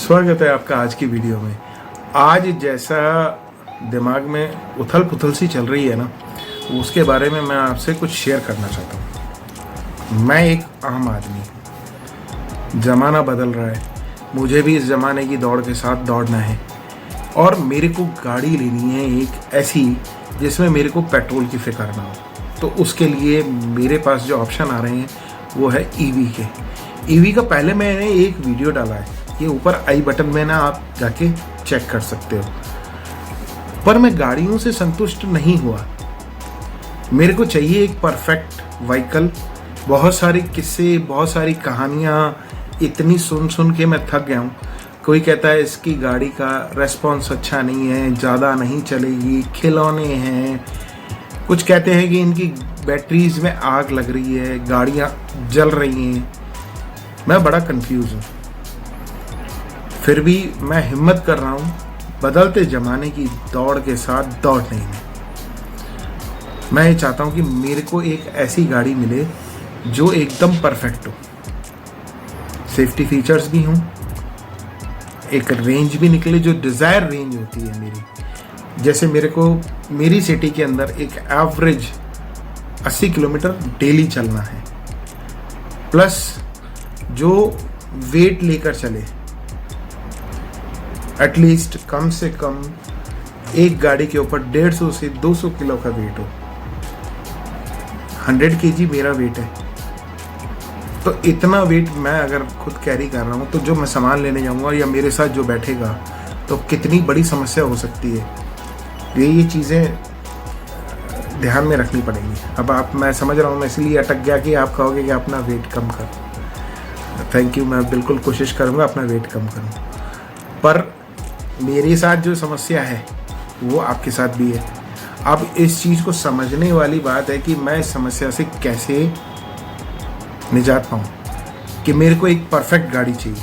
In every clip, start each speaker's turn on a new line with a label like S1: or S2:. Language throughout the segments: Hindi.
S1: स्वागत है आपका आज की वीडियो में। आज जैसा दिमाग में उथल पुथल सी चल रही है ना, उसके बारे में मैं आपसे कुछ शेयर करना चाहता हूँ। मैं एक आम आदमी, ज़माना बदल रहा है, मुझे भी इस ज़माने की दौड़ के साथ दौड़ना है और मेरे को गाड़ी लेनी है एक ऐसी जिसमें मेरे को पेट्रोल की फिक्र ना हो। तो उसके लिए मेरे पास जो ऑप्शन आ रहे हैं वो है ईवी के। ईवी का पहले मैंने एक वीडियो डाला है, ये ऊपर आई बटन में ना आप जाके चेक कर सकते हो। पर मैं गाड़ियों से संतुष्ट नहीं हुआ, मेरे को चाहिए एक परफेक्ट व्हीकल। बहुत सारे किस्से, बहुत सारी कहानियाँ इतनी सुन सुन के मैं थक गया हूँ। कोई कहता है इसकी गाड़ी का रेस्पॉन्स अच्छा नहीं है, ज़्यादा नहीं चलेगी, खिलौने हैं। कुछ कहते हैं कि इनकी बैटरीज में आग लग रही है, गाड़ियाँ जल रही हैं। मैं बड़ा कंफ्यूज हूँ, फिर भी मैं हिम्मत कर रहा हूँ बदलते ज़माने की दौड़ के साथ दौड़ने में। मैं ये चाहता हूँ कि मेरे को एक ऐसी गाड़ी मिले जो एकदम परफेक्ट हो, सेफ्टी फीचर्स भी हों, एक रेंज भी निकले जो डिज़ायर रेंज होती है मेरी। जैसे मेरे को मेरी सिटी के अंदर एक एवरेज 80 किलोमीटर डेली चलना है, प्लस जो वेट लेकर चले, एटलीस्ट कम से कम एक गाड़ी के ऊपर 150 से 200 किलो का वेट हो। 100 केजी मेरा वेट है, तो इतना वेट मैं अगर खुद कैरी कर रहा हूँ तो जो मैं सामान लेने जाऊँगा या मेरे साथ जो बैठेगा तो कितनी बड़ी समस्या हो सकती है। ये चीज़ें ध्यान में रखनी पड़ेंगी। अब मैं समझ रहा हूँ, मैं इसलिए अटक गया कि आप कहोगे कि अपना वेट कम कर। थैंक यू, मैं बिल्कुल कोशिश करूँगा अपना वेट कम करूँ, पर मेरे साथ जो समस्या है वो आपके साथ भी है। अब इस चीज़ को समझने वाली बात है कि मैं इस समस्या से कैसे निजात पाऊँ, कि मेरे को एक परफेक्ट गाड़ी चाहिए।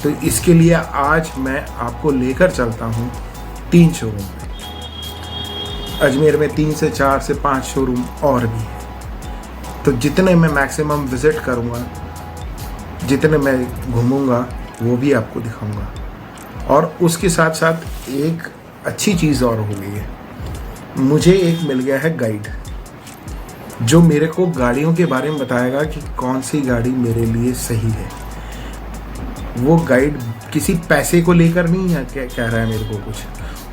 S1: तो इसके लिए आज मैं आपको लेकर चलता हूँ 3 शोरूम पे। अजमेर में 3 से 4 से 5 शोरूम और भी हैं। तो जितने मैं मैक्सिमम विज़िट करूँगा, जितने मैं घूमूँगा, वो भी आपको दिखाऊँगा। और उसके साथ साथ एक अच्छी चीज़ और हो गई है, मुझे एक मिल गया है गाइड जो मेरे को गाड़ियों के बारे में बताएगा कि कौन सी गाड़ी मेरे लिए सही है। वो गाइड किसी पैसे को लेकर नहीं है कह रहा है मेरे को कुछ,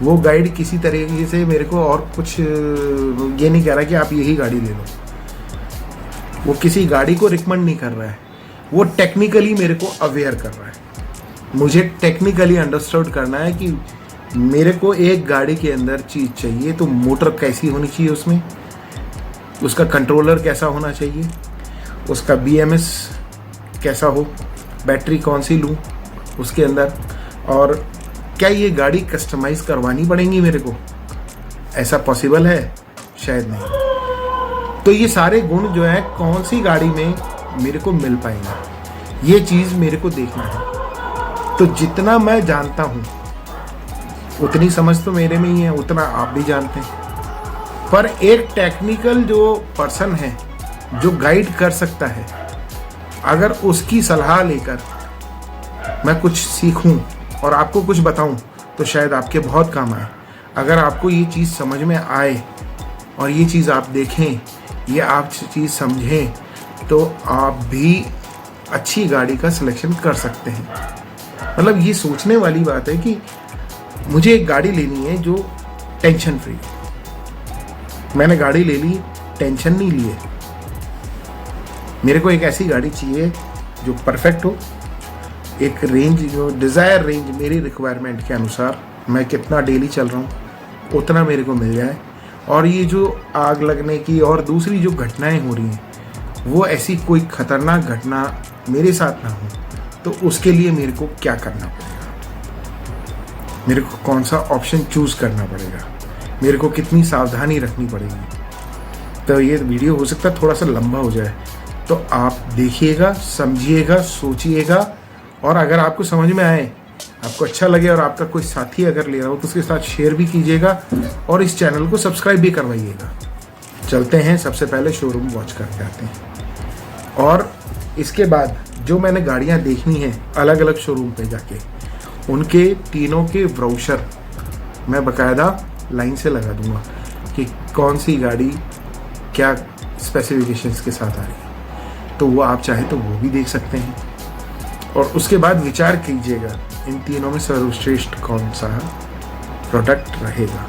S1: वो गाइड किसी तरीके से मेरे को और कुछ ये नहीं कह रहा कि आप यही गाड़ी ले लो। वो किसी गाड़ी को रिकमेंड नहीं कर रहा है, वो टेक्निकली मेरे को अवेयर कर रहा है। मुझे टेक्निकली अंडरस्टैंड करना है कि मेरे को एक गाड़ी के अंदर चीज़ चाहिए तो मोटर कैसी होनी चाहिए, उसमें उसका कंट्रोलर कैसा होना चाहिए, उसका BMS कैसा हो, बैटरी कौन सी लूँ उसके अंदर, और क्या ये गाड़ी कस्टमाइज़ करवानी पड़ेंगी मेरे को, ऐसा पॉसिबल है? शायद नहीं। तो ये सारे गुण जो है कौन सी गाड़ी में मेरे को मिल पाएंगे, ये चीज़ मेरे को देखना है। तो जितना मैं जानता हूँ उतनी समझ तो मेरे में ही है, उतना आप भी जानते हैं। पर एक टेक्निकल जो पर्सन है जो गाइड कर सकता है, अगर उसकी सलाह लेकर मैं कुछ सीखूं और आपको कुछ बताऊं तो शायद आपके बहुत काम आए। अगर आपको ये चीज़ समझ में आए और ये चीज़ आप देखें, ये आप चीज़ समझें, तो आप भी अच्छी गाड़ी का सिलेक्शन कर सकते हैं। मतलब ये सोचने वाली बात है कि मुझे एक गाड़ी लेनी है जो टेंशन फ्री। मैंने गाड़ी ले ली, टेंशन नहीं लिए। मेरे को एक ऐसी गाड़ी चाहिए जो परफेक्ट हो, एक रेंज जो डिज़ायर रेंज मेरी रिक्वायरमेंट के अनुसार, मैं कितना डेली चल रहा हूँ उतना मेरे को मिल जाए। और ये जो आग लगने की और दूसरी जो घटनाएं हो रही हैं, वो ऐसी कोई ख़तरनाक घटना मेरे साथ ना हो। तो उसके लिए मेरे को क्या करना पड़ेगा, मेरे को कौन सा ऑप्शन चूज़ करना पड़ेगा, मेरे को कितनी सावधानी रखनी पड़ेगी। तो ये वीडियो हो सकता है थोड़ा सा लंबा हो जाए, तो आप देखिएगा, समझिएगा, सोचिएगा, और अगर आपको समझ में आए, आपको अच्छा लगे और आपका कोई साथी अगर ले रहा हो तो उसके साथ शेयर भी कीजिएगा और इस चैनल को सब्सक्राइब भी करवाइएगा। चलते हैं, सबसे पहले शोरूम वॉच करके आते हैं और इसके बाद जो मैंने गाड़ियाँ देखनी है अलग अलग शोरूम पे जाके, उनके तीनों के ब्राउचर मैं बकायदा लाइन से लगा दूंगा कि कौन सी गाड़ी क्या स्पेसिफिकेशंस के साथ आ रही है, तो वो आप चाहे तो वो भी देख सकते हैं। और उसके बाद विचार कीजिएगा इन तीनों में सर्वश्रेष्ठ कौन सा प्रोडक्ट रहेगा।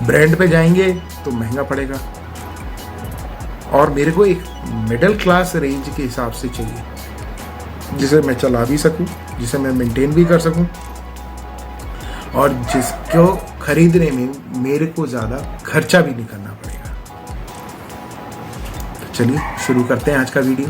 S1: ब्रांड पे जाएंगे तो महंगा पड़ेगा, और मेरे को एक मिडिल क्लास रेंज के हिसाब से चाहिए जिसे मैं चला भी सकूं, जिसे मैं मेंटेन भी कर सकूं, और जिसको खरीदने में मेरे को ज़्यादा खर्चा भी नहीं करना पड़ेगा। तो चलिए शुरू करते हैं आज का वीडियो।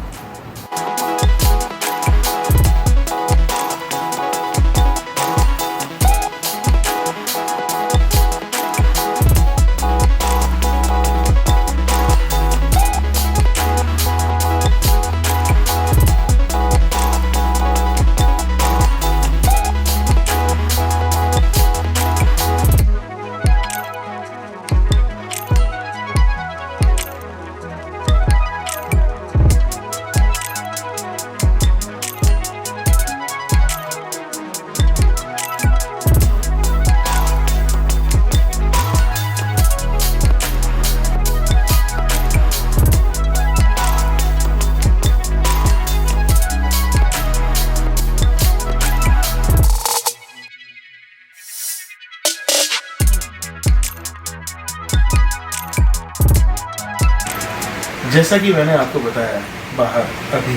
S1: जैसा कि मैंने आपको बताया बाहर अभी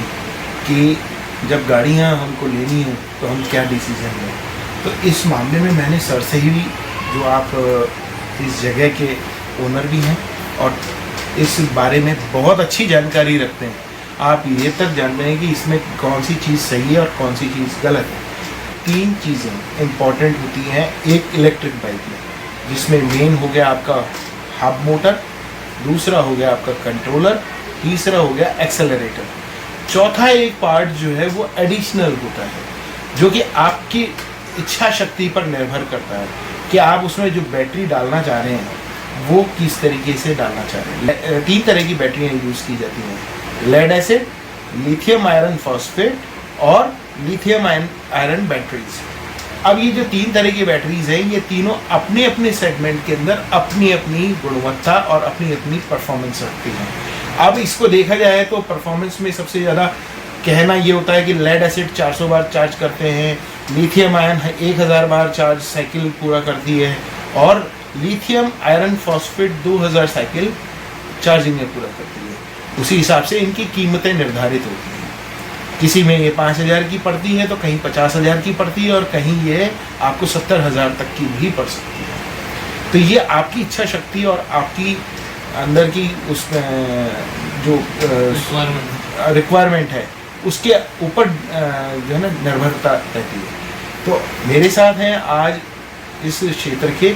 S1: कि जब गाड़ियां हमको लेनी हो तो हम क्या डिसीजन लें, तो इस मामले में मैंने सर से ही, जो आप इस जगह के ओनर भी हैं और इस बारे में बहुत अच्छी जानकारी रखते हैं, आप ये तक जानते हैं कि इसमें कौन सी चीज़ सही है और कौन सी चीज़ गलत है। 3 चीज़ें इम्पॉर्टेंट होती हैं एक इलेक्ट्रिक बाइक में, जिसमें मेन हो गया आपका हब मोटर, दूसरा हो गया आपका कंट्रोलर, तीसरा हो गया एक्सेलरेटर, चौथा एक पार्ट जो है वो एडिशनल होता है, जो कि आपकी इच्छा शक्ति पर निर्भर करता है कि आप उसमें जो बैटरी डालना चाह रहे हैं वो किस तरीके से डालना चाह रहे हैं। 3 तरह की बैटरियाँ यूज़ की जाती हैं, lead acid, lithium iron phosphate और लिथियम आयरन बैटरीज। अब ये जो 3 तरह की बैटरीज हैं, ये तीनों अपने अपने सेगमेंट के अंदर अपनी अपनी गुणवत्ता और अपनी अपनी परफॉर्मेंस रखती हैं। अब इसको देखा जाए तो परफॉर्मेंस में सबसे ज़्यादा कहना ये होता है कि लेड एसिड 400 बार चार्ज करते हैं, लिथियम आयरन 1000 बार चार्ज साइकिल पूरा करती है, और lithium iron phosphate 2000 cycle charging में पूरा करती है। उसी हिसाब से इनकी कीमतें निर्धारित होती हैं। किसी में ये 5000 की पड़ती है तो कहीं 50,000 की पड़ती है और कहीं ये आपको 70,000 तक की भी पड़ सकती है। तो ये आपकी इच्छा शक्ति और आपकी अंदर की उस जो रिक्वायरमेंट है उसके ऊपर जो है ना निर्भरता रहती है। तो मेरे साथ हैं आज इस क्षेत्र के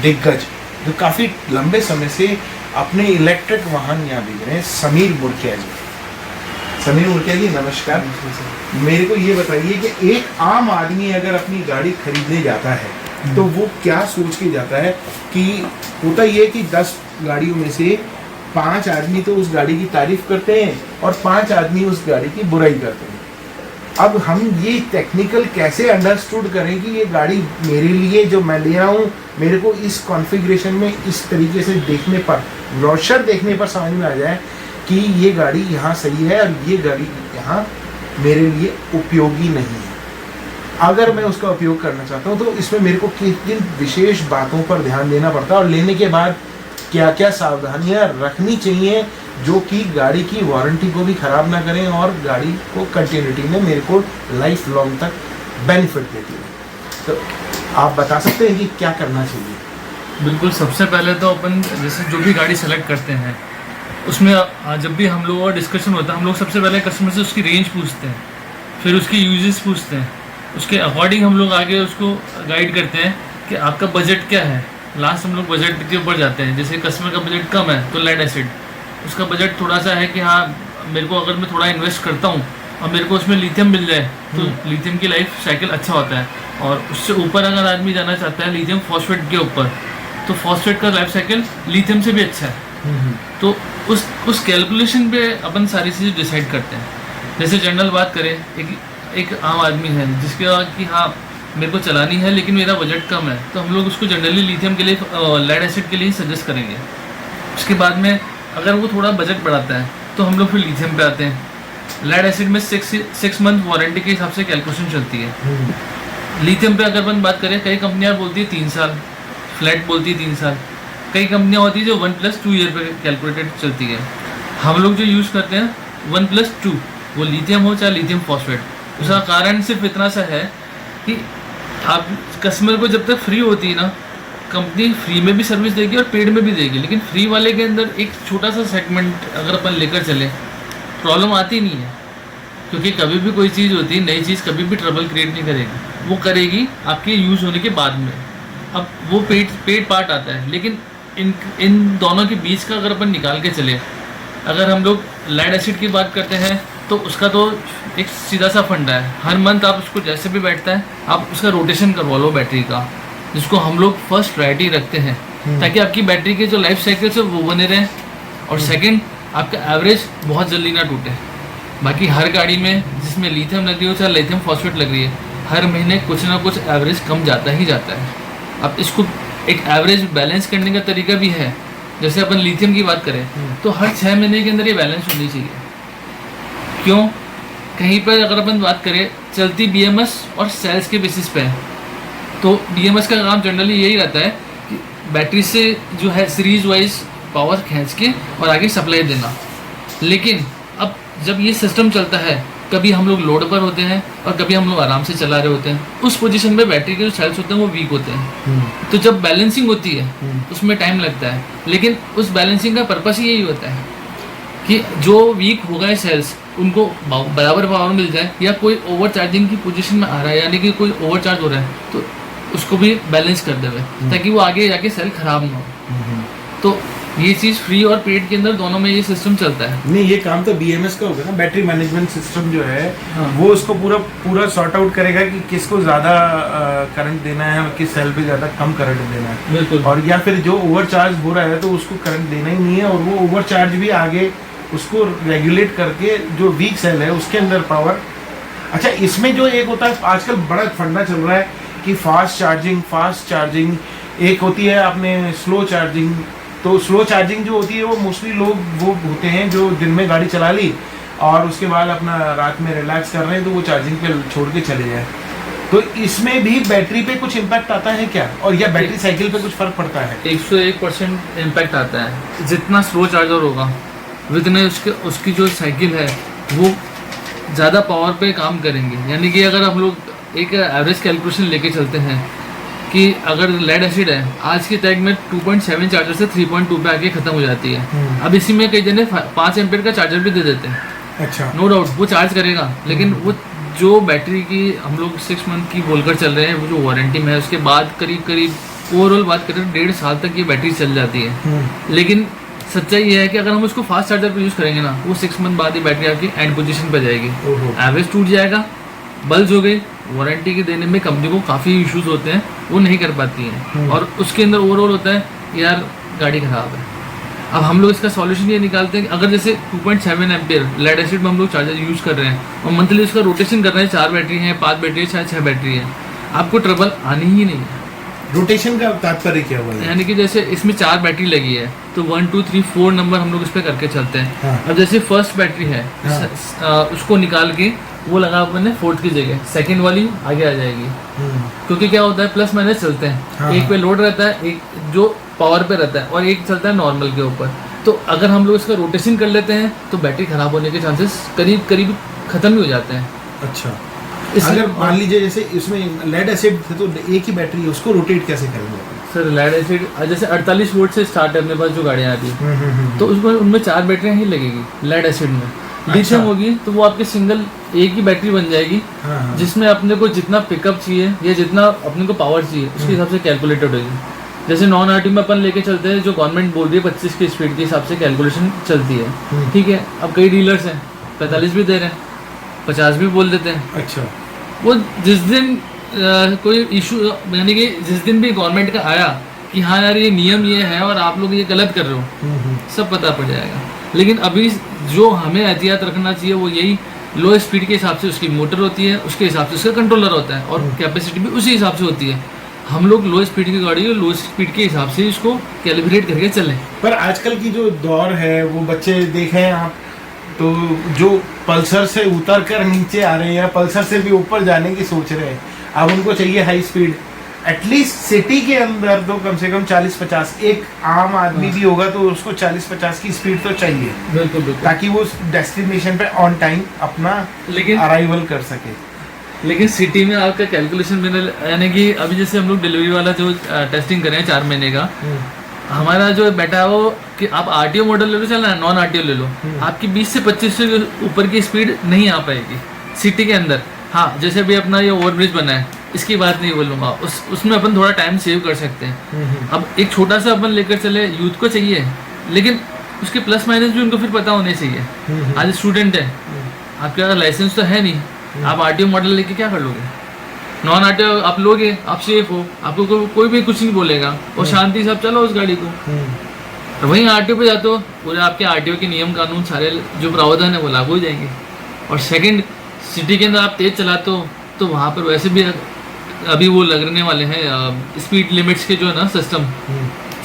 S1: दिग्गज, जो काफ़ी लंबे समय से अपने इलेक्ट्रिक वाहन यहाँ भेज रहे हैं, समीर मुर्किया जी। समीर मुर्किया जी नमस्कार। मेरे को ये बताइए कि एक आम आदमी अगर अपनी गाड़ी खरीदने जाता है तो वो क्या सोच के जाता है? कि होता ये कि 10 गाड़ियों में से 5 आदमी तो उस गाड़ी की तारीफ करते हैं और 5 आदमी उस गाड़ी की बुराई करते हैं। अब हम ये टेक्निकल कैसे अंडरस्टूड करें कि ये गाड़ी मेरे लिए जो मैं ले रहा हूँ, मेरे को इस कॉन्फ़िगरेशन में इस तरीके से देखने पर, ब्रोशर देखने पर समझ में आ जाए कि ये गाड़ी यहाँ सही है और ये गाड़ी यहाँ मेरे लिए उपयोगी नहीं है। अगर मैं उसका उपयोग करना चाहता हूँ तो इसमें मेरे को किन विशेष बातों पर ध्यान देना पड़ता है और लेने के बाद क्या क्या सावधानियाँ रखनी चाहिए जो कि गाड़ी की वारंटी को भी ख़राब ना करें और गाड़ी को कंटिन्यूटी में मेरे को लाइफ लॉन्ग तक बेनिफिट देती है। तो आप बता सकते हैं कि क्या करना चाहिए?
S2: बिल्कुल, सबसे पहले तो अपन जैसे जो भी गाड़ी सेलेक्ट करते हैं उसमें जब भी हम लोगों का डिस्कशन होता है, हम लोग सबसे पहले कस्टमर से उसकी रेंज पूछते हैं, फिर उसकी यूजेस पूछते हैं, उसके अकॉर्डिंग हम लोग आगे उसको गाइड करते हैं कि आपका बजट क्या है। लास्ट हम लोग बजट के ऊपर जाते हैं। जैसे कस्टमर का बजट कम है तो लेड एसिड, उसका बजट थोड़ा सा है कि हाँ मेरे को अगर मैं थोड़ा इन्वेस्ट करता हूँ और मेरे को उसमें लिथियम मिल जाए तो लिथियम की लाइफ साइकिल अच्छा होता है। और उससे ऊपर अगर आदमी जाना चाहता है लिथियम फॉस्फेट के ऊपर, तो फॉस्फेट का लाइफ साइकिल लिथियम से भी अच्छा है। तो उस कैलकुलेशन पे अपन सारी चीज़ें डिसाइड करते हैं। जैसे जनरल बात करें, एक आम आदमी है जिसके कि हाँ मेरे को चलानी है लेकिन मेरा बजट कम है, तो हम लोग उसको जनरली लिथियम के लिए लेड एसिड के लिए ही सजेस्ट करेंगे। उसके बाद में अगर वो थोड़ा बजट बढ़ाता है तो हम लोग फिर लिथियम पे आते हैं। लेड एसिड में 6 मंथ वारंटी के हिसाब से कैलकुलेशन चलती है। लिथियम पे अगर अपन बात करें, कई कंपनियां बोलती है 3 साल, फ्लैट बोलती है 3 साल, कई कंपनियां होती है जो 1+2 ईयर पे कैलकुलेटेड चलती है। हम लोग जो यूज़ करते हैं 1+2, वो लिथियम हो चाहे लिथियम फॉस्फेट। उसका कारण सिर्फ इतना सा है कि आप कस्टमर को जब तक फ्री होती है ना, कंपनी फ्री में भी सर्विस देगी और पेड में भी देगी, लेकिन फ्री वाले के अंदर एक छोटा सा सेगमेंट अगर अपन लेकर चले, प्रॉब्लम आती नहीं है। क्योंकि कभी भी कोई चीज़ होती है, नई चीज़ कभी भी ट्रबल क्रिएट नहीं करेगी, वो करेगी आपके यूज़ होने के बाद में। अब वो पेड पार्ट आता है, लेकिन इन दोनों के बीच का अगर अपन निकाल के चले, अगर हम लोग लेड एसिड की बात करते हैं तो उसका तो एक सीधा सा फंडा है, हर मंथ आप उसको जैसे भी बैठता है आप उसका रोटेशन करवा लो बैटरी का, जिसको हम लोग फर्स्ट प्रायोरिटी रखते हैं, ताकि आपकी बैटरी के जो लाइफ साइकिल है वो बने रहें, और सेकंड आपका एवरेज बहुत जल्दी ना टूटे। बाकी हर गाड़ी में जिसमें लिथियम लग रही हो चाहे लिथियम फॉस्फेट लग रही है, हर महीने कुछ ना कुछ एवरेज कम जाता ही जाता है। अब इसको एक एवरेज बैलेंस करने का तरीका भी है। जैसे अपन लिथियम की बात करें तो हर 6 महीने के अंदर ये बैलेंस होनी चाहिए। क्यों? कहीं पर अगर अपन बात करें चलती BMS और सेल्स के बेसिस पे है, तो BMS का काम जनरली यही रहता है कि बैटरी से जो है सीरीज वाइज पावर खींच के और आगे सप्लाई देना। लेकिन अब जब ये सिस्टम चलता है, कभी हम लोग लोड पर होते हैं और कभी हम लोग आराम से चला रहे होते हैं, उस पोजीशन में बैटरी के जो सेल्स होते हैं वो वीक होते हैं। तो जब बैलेंसिंग होती है उसमें टाइम लगता है, लेकिन उस बैलेंसिंग का पर्पस ही यही होता है कि जो वीक हो गए सेल्स उनको बराबर पावर मिल जाए, या कोई ओवर चार्जिंग की पोजीशन में आ रहा है, यानी कि कोई ओवर चार्ज हो रहा है, तो उसको भी बैलेंस कर देवे, ताकि वो आगे जाके सेल खराब ना हो। तो ये चीज़ फ्री और पेड के अंदर दोनों में ये सिस्टम चलता है।
S1: नहीं, ये काम तो BMS का होगा ना, बैटरी मैनेजमेंट सिस्टम जो है वो उसको पूरा सॉर्ट आउट करेगा कि किसको ज़्यादा करंट देना है और किस सेल पे ज़्यादा कम करंट देना है।
S2: बिल्कुल।
S1: और या फिर जो ओवर चार्ज हो रहा है तो उसको करंट देना ही नहीं है, और वो ओवर चार्ज भी आगे उसको रेगुलेट करके जो वीक सेल है उसके अंदर पावर। अच्छा, इसमें जो एक होता है आजकल बड़ा फंडा चल रहा है कि फास्ट चार्जिंग एक होती है, आपने स्लो चार्जिंग। तो स्लो चार्जिंग जो होती है वो मोस्टली लोग वो होते हैं जो दिन में गाड़ी चला ली और उसके बाद अपना रात में रिलैक्स कर रहे हैं, तो वो चार्जिंग पे छोड़ के चले जाए। तो इसमें भी बैटरी पे कुछ इम्पैक्ट आता है क्या, और या बैटरी साइकिल पे कुछ फर्क पड़ता है?
S2: 101% इम्पैक्ट आता है। जितना स्लो चार्जर होगा उतने उसकी जो साइकिल है वो ज़्यादा पावर पे काम करेंगे। यानी कि अगर हम लोग एक एवरेज कैलकुलेशन लेके चलते हैं कि अगर लेड एसिड है, आज के टैग में 2.7 चार्जर से 3.2 पे आके खत्म हो जाती है। अब इसी में कई जने 5 एम्पीयर का चार्जर भी दे देते हैं।
S1: अच्छा,
S2: नो डाउट वो चार्ज करेगा, लेकिन वो जो बैटरी की हम लोग 6 मंथ की बोलकर चल रहे हैं, वो जो वारंटी में है, उसके बाद करीब ओवरऑल बात करें 1.5 साल तक ये बैटरी चल जाती है। लेकिन सच्चाई ये है कि अगर हम उसको फास्ट चार्जर पे यूज़ करेंगे ना, वो 6 मंथ बाद ही बैटरी आपकी एंड पोजीशन पे जाएगी, एवरेज टूट जाएगा, बल्ज हो गई। वारंटी के देने में कंपनी को काफ़ी इश्यूज होते हैं, वो नहीं कर पाती हैं, और उसके अंदर ओवरऑल होता है यार गाड़ी ख़राब है। अब हम लोग इसका सॉल्यूशन ये निकालते हैं कि अगर जैसे 2.7 एम्पीयर लेड एसिड में हम लोग चार्जर यूज़ कर रहे हैं और मंथली उसका रोटेशन कर रहे हैं, 4 बैटरी है, 5 बैटरी है, 6 बैटरी है, आपको ट्रबल आनी ही नहीं है।
S1: रोटेशन का तात्पर्य क्या हुआ?
S2: यानी कि जैसे इसमें 4 बैटरी लगी है तो 1 2 3 4 नंबर हम लोग इस पर करके चलते हैं।
S1: हाँ।
S2: अब जैसे फर्स्ट बैटरी है, उसको निकाल के वो लगा अपन ने 4th की जगह, सेकंड वाली आगे आ जाएगी। क्योंकि क्या होता है, प्लस माइनस चलते हैं।
S1: हाँ।
S2: एक पे लोड रहता है, एक जो पावर पे रहता है, और एक चलता है नॉर्मल के ऊपर। तो अगर हम लोग इसका रोटेशन कर लेते हैं तो बैटरी खराब होने के चांसेस करीब खत्म ही हो जाते हैं।
S1: अच्छा, अगर मान लीजिए जैसे इसमें लेड एसिड थे तो एक ही बैटरी है, उसको रोटेट कैसे करेंगे?
S2: सर लेड एसिड जैसे 48 वोल्ट से स्टार्ट है अपने पास जो गाड़ियाँ आती है, तो उसमें उनमें 4 बैटरियाँ ही लगेगी लेड एसिड में। लिथियम होगी तो वो आपके सिंगल एक ही बैटरी बन जाएगी, जिसमें अपने को जितना पिकअप चाहिए या जितना अपने को पावर चाहिए उसके हिसाब से कैलकुलेटेड होगी। जैसे नॉन आरटी में अपन लेके चलते हैं, जो गवर्नमेंट बोल रही है 25 की स्पीड के हिसाब से कैलकुलेशन चलती है, ठीक है। अब कई डीलर्स हैं 45 भी दे रहे हैं, 50 भी बोल देते हैं।
S1: अच्छा,
S2: वो जिस दिन कोई इशू, यानी कि जिस दिन भी गवर्नमेंट का आया कि हाँ यार ये नियम ये है और आप लोग ये गलत कर रहे हो, सब पता पड़ जाएगा। लेकिन अभी जो हमें एहतियात रखना चाहिए वो यही लो स्पीड के हिसाब से उसकी मोटर होती है, उसके हिसाब से उसका कंट्रोलर होता है और कैपेसिटी भी उसी हिसाब से होती है। हम लोग लो स्पीड की गाड़ी लो स्पीड के हिसाब से इसको कैलिब्रेट करके चलें।
S1: पर आजकल की जो दौर है वो बच्चे देखें आप तो जो पल्सर से उतर कर नीचे आ रहे हैं, पल्सर से भी ऊपर जाने की सोच रहे हैं, अब उनको चाहिए हाई स्पीड। एटलीस्ट सिटी के अंदर तो कम से कम 40-50, एक आम आदमी भी होगा तो उसको 40-50 की स्पीड तो चाहिए,
S2: बिल्कुल बिल्कुल,
S1: ताकि वो डेस्टिनेशन पे ऑन टाइम अपना
S2: लेकिन
S1: अराइवल कर सके।
S2: लेकिन सिटी में आपका कैलकुलेशन मैंने, यानी कि अभी जैसे हम लोग डिलीवरी वाला जो टेस्टिंग करें 4 महीने का, हमारा जो बेटा है वो कि आप आरटीओ मॉडल ले लो, चलना है नॉन आरटीओ ले लो, आपकी 20 से 25 से ऊपर की स्पीड नहीं आ पाएगी सिटी के अंदर। हाँ, जैसे अभी अपना ये ओवरब्रिज बना है, इसकी बात नहीं बोलूँगा, उसमें अपन थोड़ा टाइम सेव कर सकते हैं। अब एक छोटा सा अपन लेकर चले, यूथ को चाहिए, लेकिन उसके प्लस माइनस भी उनको फिर पता होने चाहिए। आज स्टूडेंट है, आपके पास लाइसेंस तो है नहीं, आप आरटीओ मॉडल लेके क्या कर लोगे? नॉन आरटीओ आप लोगे, आप सेफ हो, आपको कोई भी कुछ नहीं बोलेगा और शांति से आप चलो उस गाड़ी को। और वहीं आरटीओ पे जाते हो, पूरे आपके आरटीओ के नियम कानून सारे जो प्रावधान है वो लागू हो जाएंगे। और सेकंड, सिटी के अंदर आप तेज चलाते हो तो वहाँ पर वैसे भी अभी वो लगने वाले हैं स्पीड लिमिट्स के जो है ना सिस्टम,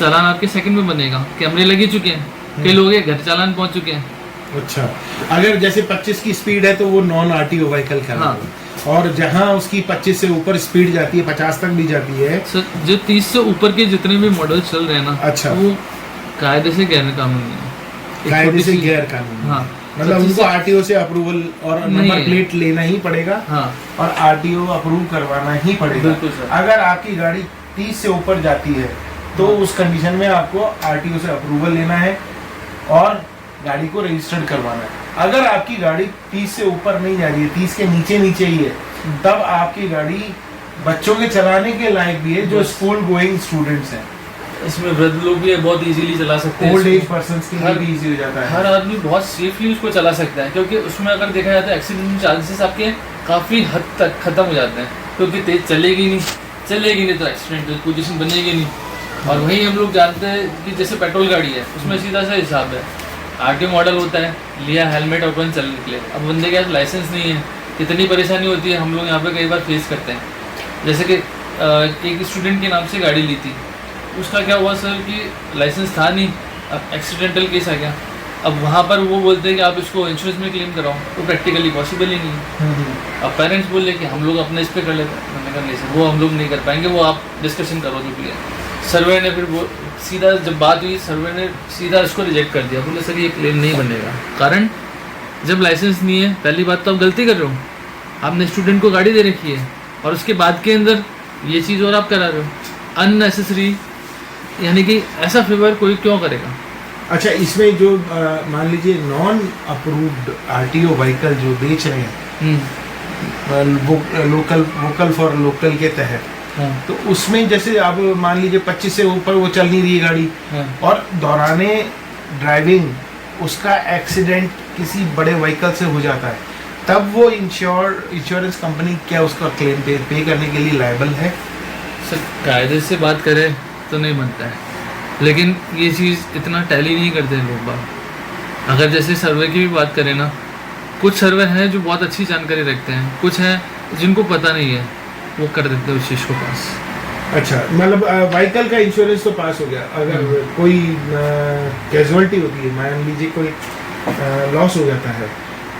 S2: चालान आपके सेकंड में बनेगा, कैमरे लगे चुके हैं, कई लोग घर चालान पहुँच चुके हैं।
S1: अच्छा, अगर जैसे 25 की स्पीड है तो वो नॉन आरटीओ व्हीकल कहलाएगा। हाँ। और जहाँ उसकी 25 से ऊपर स्पीड जाती है, 50 तक भी जाती है,
S2: जो 30 से ऊपर के जितने भी मॉडल चल रहे हैं ना,
S1: अच्छा,
S2: वो कायदे से गैर कानूनी है,
S1: कायदे से गैर कानूनी। हाँ, मतलब उनको आरटीओ से अप्रूवल और नंबर प्लेट लेना ही पड़ेगा। हाँ। और आरटीओ अप्रूव करवाना ही पड़ेगा। अगर आपकी गाड़ी 30 से ऊपर जाती है तो उस कंडीशन में आपको आरटीओ से अप्रूवल लेना है और गाड़ी को रजिस्टर्ड करवाना है। अगर आपकी गाड़ी 30 से ऊपर नहीं जा रही है, 30 के नीचे ही है, तब आपकी गाड़ी बच्चों के चलाने के लायक भी है, जो स्कूल गोइंग स्टूडेंट्स हैं।
S2: इसमें वृद्ध लोग भी बहुत इजीली चला सकते हैं,
S1: ओल्ड एज पर्संस के लिए भी इजी हो जाता है।
S2: हर आदमी बहुत सेफली उसको चला सकता है, क्योंकि उसमें अगर देखा जाता है एक्सीडेंट चांसेस आपके काफ़ी हद तक खत्म हो जाते हैं, क्योंकि तेज चलेगी नहीं तो एक्सीडेंट पोजीशन बनेगी नहीं। और वहीं हम लोग जानते हैं कि जैसे पेट्रोल गाड़ी है, उसमें सीधा सा हिसाब है, आरटीओ मॉडल होता है, लिया हेलमेट और अपन चल निकले। अब बंदे के पास लाइसेंस नहीं है, कितनी परेशानी होती है, हम लोग यहाँ पे कई बार फेस करते हैं। जैसे कि एक स्टूडेंट के नाम से गाड़ी ली थी, उसका क्या हुआ सर कि लाइसेंस था नहीं, अब एक्सीडेंटल केस आ गया। अब वहाँ पर वो बोलते हैं कि आप इसको इंश्योरेंस में क्लेम कराओ, तो प्रैक्टिकली पॉसिबल ही नहीं है। अब पेरेंट्स बोले कि हम लोग अपने इस पर कर लेते हैं, मैंने कहा नहीं सर, वो हम लोग नहीं कर पाएंगे, वो आप डिस्कशन करो जो भी है। सर्वे ने फिर वो सीधा जब बात हुई, सर्वे ने सीधा इसको रिजेक्ट कर दिया, बोले सर ये क्लेम नहीं बनेगा। कारण जब लाइसेंस नहीं है, पहली बात तो आप गलती कर रहे हो, आपने स्टूडेंट को गाड़ी दे रखी है और उसके बाद के अंदर ये चीज़ और आप करा रहे हो अननेसेसरी, यानी कि ऐसा फेवर कोई क्यों करेगा।
S1: अच्छा, इसमें जो मान लीजिए नॉन अप्रूव्ड आरटीओ व्हीकल जो बेच रहे हैं वोकल फॉर लोकल के तहत, हाँ। तो उसमें जैसे अब मान लीजिए 25 से ऊपर वो चल नहीं रही है गाड़ी, हाँ। और दौराने ड्राइविंग उसका एक्सीडेंट किसी बड़े व्हीकल से हो जाता है, तब वो इंश्योरेंस कंपनी क्या उसका क्लेम पे करने के लिए लायबल है?
S2: सर कायदे से बात करें तो नहीं बनता है, लेकिन ये चीज़ इतना टैली नहीं करते लोग बात। अगर जैसे सर्वे की भी बात करें ना, कुछ सर्वे हैं जो बहुत अच्छी जानकारी रखते हैं, कुछ हैं जिनको पता नहीं है, वो कर देते हैं उस चीज़ को पास।
S1: अच्छा, मतलब व्हीकल का इंश्योरेंस तो पास हो गया, अगर कोई कैजुअल्टी होती है, मान लीजिए कोई लॉस हो जाता है,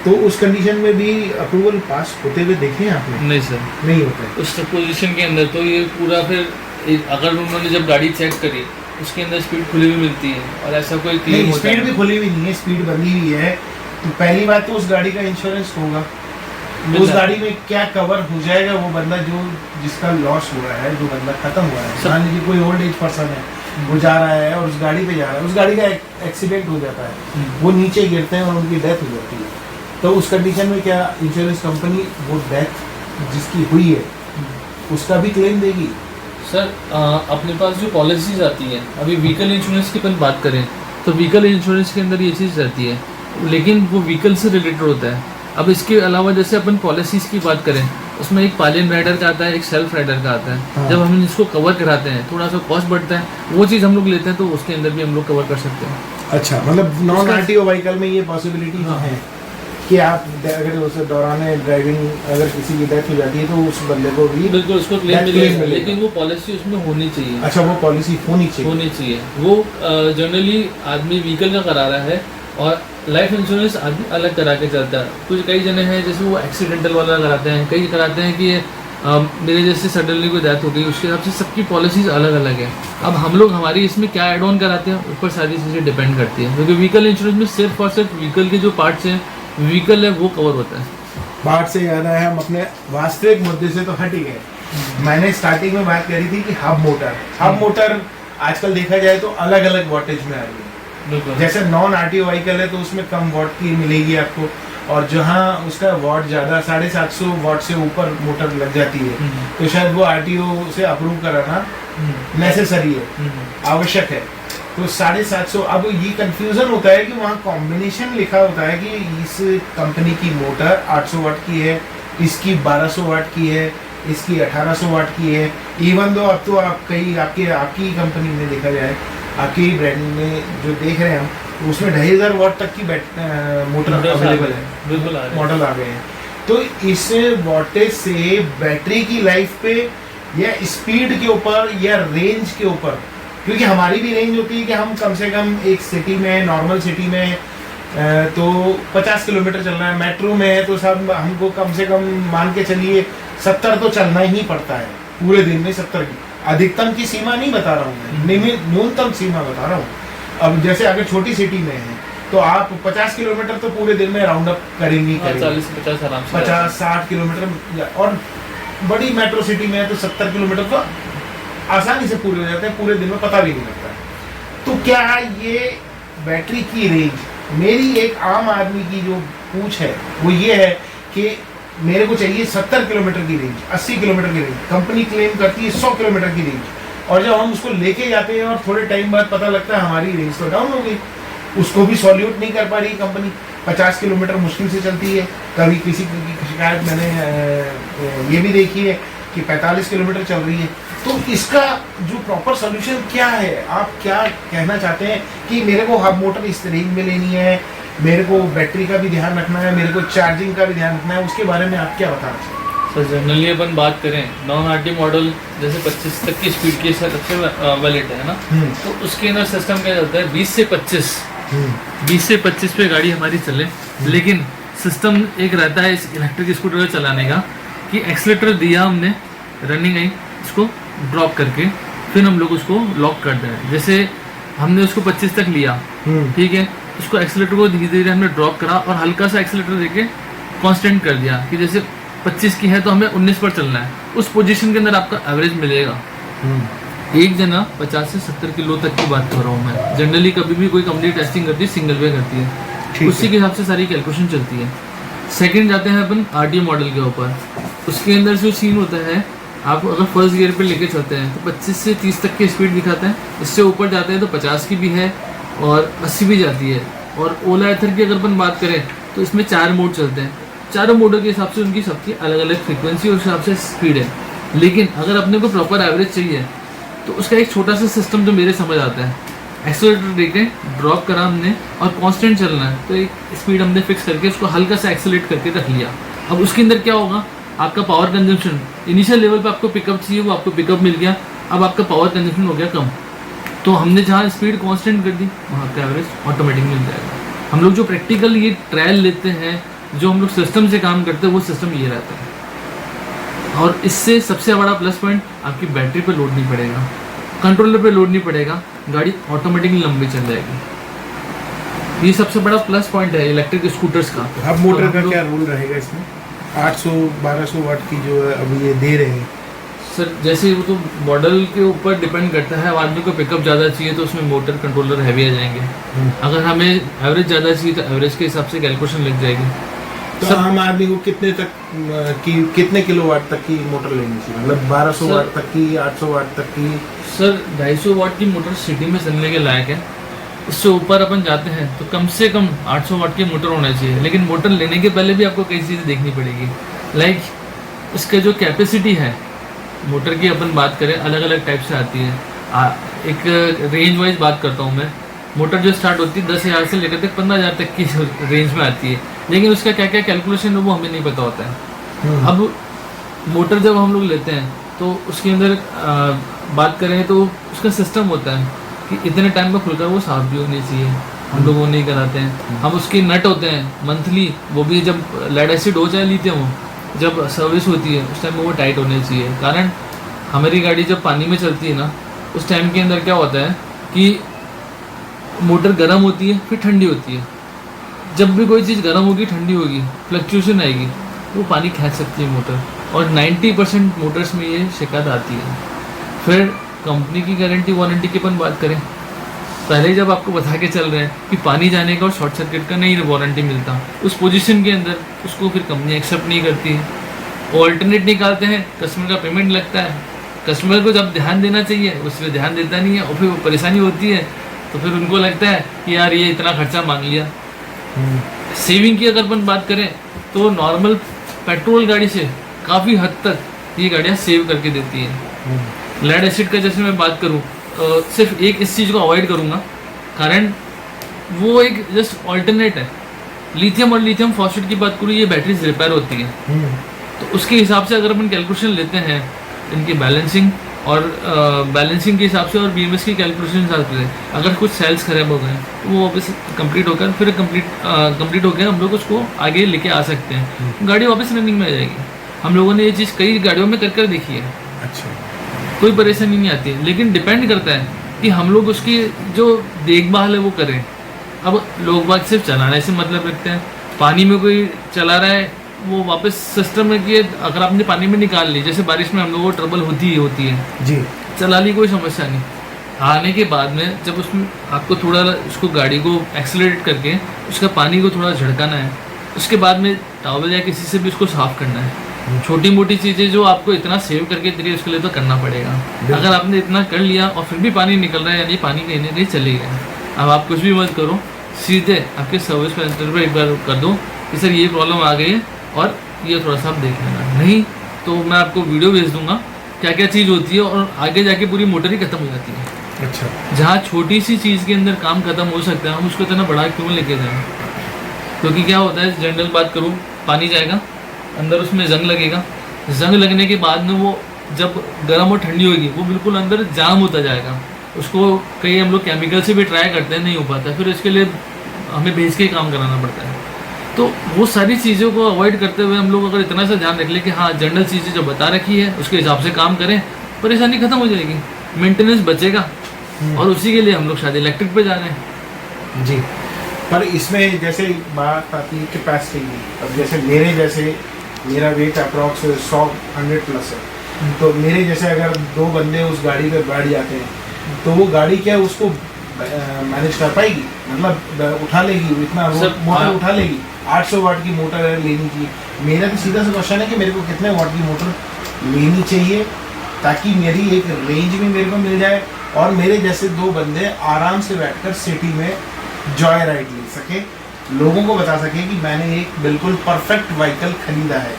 S1: तो उस कंडीशन में भी अप्रूवल पास होते हुए देखे हैं आपने?
S2: नहीं सर,
S1: नहीं होता है
S2: उस पोजीशन के अंदर। तो ये पूरा फिर अगर उन्होंने जब गाड़ी चेक करी, उसके अंदर स्पीड खुली हुई मिलती है और ऐसा कोई क्लेम
S1: नहीं, स्पीड भी खुली हुई नहीं है, स्पीड बंधी हुई है, तो पहली बात तो उस गाड़ी का इंश्योरेंस होगा, उस गाड़ी में क्या कवर हो जाएगा, वो बंदा जो जिसका लॉस हुआ है, जो बंदा खत्म हुआ है, मान लीजिए कोई ओल्ड एज पर्सन है, वो जा रहा है और उस गाड़ी पे जा रहा है, उस गाड़ी का एक्सीडेंट हो जाता है, वो नीचे गिरते हैं और उनकी डेथ हो जाती है, तो उस कंडीशन में क्या इंश्योरेंस कंपनी वो डेथ जिसकी हुई है उसका भी क्लेम देगी?
S2: सर अपने पास जो पॉलिसीज आती हैं, अभी व्हीकल इंश्योरेंस की अपन बात करें तो व्हीकल इंश्योरेंस के अंदर ये चीज़ रहती है, लेकिन वो व्हीकल से रिलेटेड होता है। अब इसके अलावा जैसे अपन पॉलिसीज़ की बात करें, उसमें एक पालियन राइडर का आता है, एक सेल्फ राइडर का आता है। हाँ। जब हम इसको कवर कराते हैं, थोड़ा सा कॉस्ट बढ़ता है, वो चीज़ हम लोग लेते हैं, तो उसके अंदर भी हम लोग कवर कर सकते हैं।
S1: अच्छा, मतलब नॉन आरटीओ व्हीकल में ये पॉसिबिलिटी है? कि आप अगर उस दौरान ड्राइविंग अगर किसी की डेथ हो जाती है तो उस बंदे को भी
S2: बिल्कुल उसको
S1: Death
S2: क्लेम
S1: claim
S2: मिलेगा,
S1: मिलेगा।
S2: लेकिन वो पॉलिसी उसमें होनी चाहिए।
S1: अच्छा, वो पॉलिसी होनी चाहिए।
S2: होनी चाहिए। वो जनरली आदमी व्हीकल का करा रहा है और लाइफ इंश्योरेंस आदमी अलग करा के चलता है। कुछ कई जने हैं जैसे वो एक्सीडेंटल वाला कराते हैं, कई कराते हैं कि मेरे जैसे सडनली कोई डेथ हो गई, उसके हिसाब से सबकी पॉलिसीज अलग अलग है। अब हम लोग हमारी इसमें क्या एड ऑन कराते हैं ऊपर सारी चीज़ें डिपेंड करती है, क्योंकि व्हीकल इंश्योरेंस में सिर्फ और सिर्फ व्हीकल के जो पार्ट्स हैं, व्हीकल है वो कवर होता है।
S1: बात से याद आया, हम अपने वास्तविक मुद्दे से तो हट ही गए। मैंने स्टार्टिंग में बात करी थी कि हब मोटर आजकल देखा जाए तो अलग अलग वॉटेज में आ रही है।
S2: बिल्कुल।
S1: जैसे नॉन आरटीओ व्हीकल है तो उसमें कम वॉट की मिलेगी आपको, और जहाँ उसका वॉट ज़्यादा 750 वॉट से ऊपर मोटर लग जाती है तो शायद वो आरटीओ से अप्रूव कराना नेसेसरी है, आवश्यक है। तो 750, अब ये कंफ्यूजन होता है कि वहाँ कॉम्बिनेशन लिखा होता है कि इस कंपनी की मोटर 800 वाट की है, इसकी 1200 वाट की है, इसकी 1800 वाट की है। इवन दो अब तो आप कई आपकी कंपनी में देखा जाए, आपकी ब्रांड में जो देख रहे हैं हम, उसमें 2500 वाट तक की मोटर अवेलेबल है,
S2: बिल्कुल
S1: मॉडल आ गए हैं। तो इस वॉटेज से बैटरी की लाइफ पे या स्पीड के ऊपर या रेंज के ऊपर, क्योंकि हमारी भी रेंज होती है कि हम कम से कम एक सिटी में, नॉर्मल सिटी में तो 50 किलोमीटर चलना है, मेट्रो में है तो सब हमको कम से कम मान के चलिए 70 तो चलना ही पड़ता है पूरे दिन में। 70 की अधिकतम की सीमा नहीं बता रहा हूँ मैं, न्यूनतम सीमा बता रहा हूँ। अब जैसे अगर छोटी सिटी में है तो आप 50 किलोमीटर तो पूरे दिन में राउंड अप करेंगे
S2: 40 से 50 आराम से,
S1: 50-60 किलोमीटर, और बड़ी मेट्रो सिटी में है तो 70 किलोमीटर तो आसानी से पूरे हो जाते हैं, पूरे दिन में पता भी नहीं लगता है। तो क्या ये बैटरी की रेंज, मेरी एक आम आदमी की जो पूछ है वो ये है कि मेरे को चाहिए 70 किलोमीटर की रेंज, 80 किलोमीटर की रेंज, कंपनी क्लेम करती है 100 किलोमीटर की रेंज, और जब हम उसको लेके जाते हैं और थोड़े टाइम बाद पता लगता है हमारी रेंज तो डाउन हो गई, उसको भी सॉल्यूट नहीं कर पा रही कंपनी। 50 किलोमीटर मुश्किल से चलती है। कभी किसी की शिकायत मैंने ये भी देखी है कि 45 किलोमीटर चल रही है। तो इसका जो प्रॉपर सॉल्यूशन क्या है, आप क्या कहना चाहते हैं कि मेरे को हब मोटर इस रेंज में लेनी है, मेरे को बैटरी का भी ध्यान रखना है, मेरे को चार्जिंग का भी ध्यान रखना है, उसके बारे में आप क्या बताना चाहते हैं?
S2: सर जनरली अपन बात करें नॉन आरटी मॉडल जैसे 25 तक की स्पीड की सबसे वैलिड है ना, तो उसके अंदर सिस्टम क्या चलता है 20 से 25 पे गाड़ी हमारी चले, लेकिन सिस्टम एक रहता है इस इलेक्ट्रिक स्कूटर को चलाने का कि एक्सीलेटर दिया हमने, रनिंग आई, इसको ड्रॉप करके फिर हम लोग उसको लॉक कर दें। जैसे हमने उसको 25 तक लिया, ठीक है, उसको एक्सीलेटर को धीरे धीरे हमने ड्रॉप करा और हल्का सा एक्सीलेटर देके कांस्टेंट कर दिया कि जैसे 25 की है तो हमें 19 पर चलना है, उस पोजीशन के अंदर आपका एवरेज मिलेगा। एक जना 50 से 70 किलो तक की बात कर रहा हूँ मैं। जनरली कभी भी कोई कंपनी टेस्टिंग करती है सिंगल वे करती है, उसी के हिसाब से सारी कैलकुलेशन चलती है। सेकंड जाते हैं अपन आरटीओ मॉडल के ऊपर, उसके अंदर जो सीन होता है, आप अगर फर्स्ट गियर पे लेके चलते हैं तो 25 से 30 तक की स्पीड दिखाते हैं, इससे ऊपर जाते हैं तो 50 की भी है और 80 भी जाती है। और ओला एथर की अगर अपन बात करें तो इसमें 4 मोड चलते हैं, चारों मोडों के हिसाब से उनकी सबकी अलग अलग फ्रीक्वेंसी और हिसाब से स्पीड है। लेकिन अगर अपने को प्रॉपर एवरेज चाहिए तो उसका एक छोटा सा सिस्टम जो मेरे समझ आता है, एक्सीलरेटर देके ड्रॉप करा हमने और कांस्टेंट चलना है तो एक स्पीड हमने फिक्स करके उसको हल्का सा एक्सीलरेट करके रख लिया। अब उसके अंदर क्या होगा, आपका पावर कंजम्पशन इनिशियल लेवल पे आपको पिकअप चाहिए, वो आपको पिकअप मिल गया, अब आपका पावर कंजम्पशन हो गया कम, तो हमने जहाँ स्पीड कांस्टेंट कर दी वहाँ का एवरेज ऑटोमेटिक मिल जाएगा। हम लोग जो प्रैक्टिकल ये ट्रायल लेते हैं, जो हम लोग सिस्टम से काम करते हैं, वो सिस्टम ये रहता है। और इससे सबसे बड़ा प्लस पॉइंट, आपकी बैटरी पे लोड नहीं पड़ेगा, कंट्रोलर पे लोड नहीं पड़ेगा, गाड़ी ऑटोमेटिकली लंबी चल जाएगी। ये सबसे बड़ा प्लस पॉइंट है इलेक्ट्रिक स्कूटर्स का।
S1: अब मोटर का क्या रूल रहेगा इसमें? 800-1200 वाट की जो है अभी ये दे रहे हैं
S2: सर, जैसे वो तो मॉडल के ऊपर डिपेंड करता है। आदमी को पिकअप ज़्यादा चाहिए तो उसमें मोटर कंट्रोलर हैवी आ जाएंगे, अगर हमें एवरेज ज़्यादा चाहिए तो एवरेज के हिसाब से कैलकुलेशन लग जाएगी।
S1: तो आम आदमी को कितने किलोवाट तक की मोटर लेनी चाहिए? मतलब 1200 वाट तक की, 800 वाट तक की?
S2: सर 250 वाट की मोटर सिटी में चलने के लायक है। उससे ऊपर अपन जाते हैं तो कम से कम 800 वाट की मोटर होना चाहिए। लेकिन मोटर लेने के पहले भी आपको कई चीज़ें देखनी पड़ेगी, लाइक इसका जो कैपेसिटी है मोटर की, अपन बात करें अलग अलग टाइप से आती है। एक रेंज वाइज बात करता हूँ मैं, मोटर जो स्टार्ट होती है 10,000 से लेकर तक 15,000 तक की रेंज में आती है। लेकिन उसका क्या क्या कैलकुलेशन है वो हमें नहीं पता होता है। अब मोटर जब हम लोग लेते हैं तो उसके अंदर बात करें तो उसका सिस्टम होता है कि इतने टाइम में खुलकर वो साफ भी होनी चाहिए, हम लोग वो नहीं कराते हैं। हम उसके नट होते हैं मंथली, वो भी जब लेड एसिड हो चाहे लीथियम हो, जब सर्विस होती है उस टाइम में वो टाइट होने चाहिए। कारण हमारी गाड़ी जब पानी में चलती है ना, उस टाइम के अंदर क्या होता है कि मोटर गर्म होती है फिर ठंडी होती है। जब भी कोई चीज़ गर्म होगी ठंडी होगी, फ्लक्चुएशन आएगी, वो पानी खींच सकती है मोटर, और 90% मोटर्स में ये शिकायत आती है। फिर कंपनी की गारंटी वारंटी की अपन बात करें, पहले जब आपको बता के चल रहे हैं कि पानी जाने का और शॉर्ट सर्किट का नहीं वारंटी मिलता, उस पोजीशन के अंदर उसको फिर कंपनी एक्सेप्ट नहीं करती है। ऑल्टरनेट निकालते हैं, कस्टमर का पेमेंट लगता है, कस्टमर को जब ध्यान देना चाहिए उस पर ध्यान देता नहीं है, और फिर परेशानी होती है तो फिर उनको लगता है कि यार ये इतना खर्चा मांग लिया। सेविंग की अगर अपन बात करें तो नॉर्मल पेट्रोल गाड़ी से काफ़ी हद तक ये गाड़ियाँ सेव करके देती हैं। लेड एसिड का जैसे मैं बात करूँ, सिर्फ एक इस चीज़ को अवॉइड करूँगा, कारण वो एक जस्ट ऑल्टरनेट है। लिथियम और लिथियम फॉस्फेट की बात करूँ, ये बैटरीज रिपेयर होती हैं, तो उसके हिसाब से अगर अपन कैलकुलेशन लेते हैं इनकी बैलेंसिंग और बैलेंसिंग के हिसाब से और BMS की कैलकुलेशन हिसाब से, अगर कुछ सेल्स खराब हो गए तो वो वापस कंप्लीट होकर फिर कंप्लीट होकर हम लोग उसको आगे लेके आ सकते हैं, गाड़ी वापस रनिंग में आ जाएगी। हम लोगों ने ये चीज़ कई गाड़ियों में कर देखी है।
S1: अच्छा,
S2: कोई परेशानी नहीं आती, लेकिन डिपेंड करता है कि हम लोग उसकी जो देखभाल है वो करें। अब लोग बात सिर्फ चलाने से मतलब रखते हैं, पानी में कोई चला रहा है वो वापस सिस्टम में कि अगर आपने पानी में निकाल ली, जैसे बारिश में हम लोगों को ट्रबल होती है
S1: जी,
S2: चला ली कोई समस्या नहीं, आने के बाद में जब उसमें आपको थोड़ा उसको गाड़ी को एक्सेलरेट करके उसका पानी को थोड़ा झड़काना है, उसके बाद में टॉवल या किसी से भी उसको साफ करना है। छोटी मोटी चीज़ें जो आपको इतना सेव करके दे रही है उसके लिए तो करना पड़ेगा। अगर आपने इतना कर लिया और फिर भी पानी निकल रहा है, यानी पानी कहीं ना कहीं चले गया, अब आप कुछ भी मत करो, सीधे आपके सर्विस सेंटर पर एक बार कर दो कि सर ये प्रॉब्लम आ गई है और ये थोड़ा सा आप देख लेना। नहीं तो मैं आपको वीडियो भेज दूंगा क्या क्या चीज़ होती है, और आगे जाके पूरी मोटर ही खत्म हो जाती है।
S1: अच्छा,
S2: जहाँ छोटी सी चीज़ के अंदर काम खत्म हो सकता है, हम उसको इतना बड़ा क्यों लेके जाएं? क्योंकि क्या होता है, जनरल बात करूँ, पानी जाएगा अंदर, उसमें जंग लगेगा, जंग लगने के बाद में वो जब गर्म और ठंडी होगी वो बिल्कुल अंदर जाम होता जाएगा। उसको कई हम लोग केमिकल से भी ट्राई करते हैं, नहीं हो पाता, फिर इसके लिए हमें भेज के ही काम कराना पड़ता है। तो वो सारी चीज़ों को अवॉइड करते हुए हम लोग अगर इतना सा ध्यान रख लें कि हाँ जनरल चीज़ें जो बता रखी है उसके हिसाब से काम करें, परेशानी खत्म हो जाएगी, मेंटेनेंस बचेगा, और उसी के लिए हम लोग शायद इलेक्ट्रिक पे जा रहे हैं।
S1: जी। पर इसमें जैसे बात आती है कैपेसिटी की, अब जैसे मेरा वेट अप्रॉक्स 100 प्लस है, तो मेरे जैसे अगर दो बंदे उस गाड़ी पे बैठ जाते हैं तो वो गाड़ी क्या उसको मैनेज कर पाएगी, मतलब उठा लेगी, इतना मोटर उठा लेगी? 800 वाट की मोटर है, लेनी चाहिए। मेरा तो सीधा सा क्वेश्चन है कि मेरे को कितने वाट की मोटर लेनी चाहिए ताकि मेरी एक रेंज भी मेरे को मिल जाए और मेरे जैसे दो बंदे आराम से बैठकर सिटी में जॉय राइड ले सके, लोगों को बता सके कि मैंने एक बिल्कुल परफेक्ट व्हीकल खरीदा है।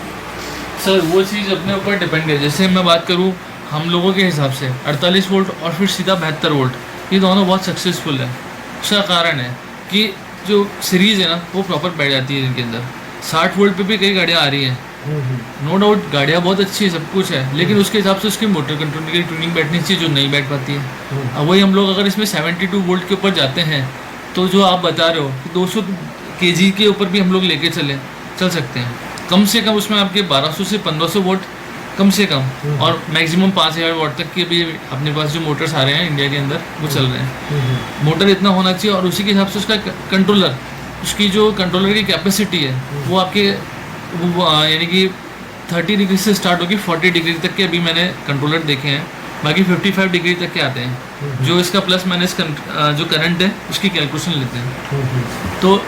S2: सर वो चीज़ अपने ऊपर डिपेंड है। जैसे मैं बात करूँ हम लोगों के हिसाब से 48 वोल्ट और फिर सीधा 72 वोल्ट, ये दोनों बहुत सक्सेसफुल है। उसका कारण है कि जो सीरीज़ है ना वो प्रॉपर बैठ जाती है इनके अंदर। 60 वोल्ट पे भी कई गाड़ियाँ आ रही हैं, नो डाउट गाड़ियाँ बहुत अच्छी है, सब कुछ है, लेकिन उसके हिसाब से उसकी मोटर कंट्रोल की ट्यूनिंग बैठनी चाहिए जो नहीं बैठ पाती है। अब वही हम लोग अगर इसमें 72 वोल्ट के ऊपर जाते हैं तो जो आप बता रहे हो कि 200 kg के ऊपर भी हम लोग लेके चल सकते हैं। कम से कम उसमें आपके 1200 से 1500 वोट कम से कम, और मैक्सिमम 5000 वाट तक के भी अपने पास जो मोटर्स आ रहे हैं इंडिया के अंदर वो चल रहे हैं। मोटर इतना होना चाहिए और उसी के हिसाब से उसका कंट्रोलर, उसकी जो कंट्रोलर की कैपेसिटी है वो आपके यानी कि 30 डिग्री से स्टार्ट होगी 40 डिग्री तक के अभी मैंने कंट्रोलर देखे हैं, बाकी 55 डिग्री तक के आते हैं। जो इसका प्लस माइनस जो करंट है उसकी कैलकुलेशन लेते हैं। तो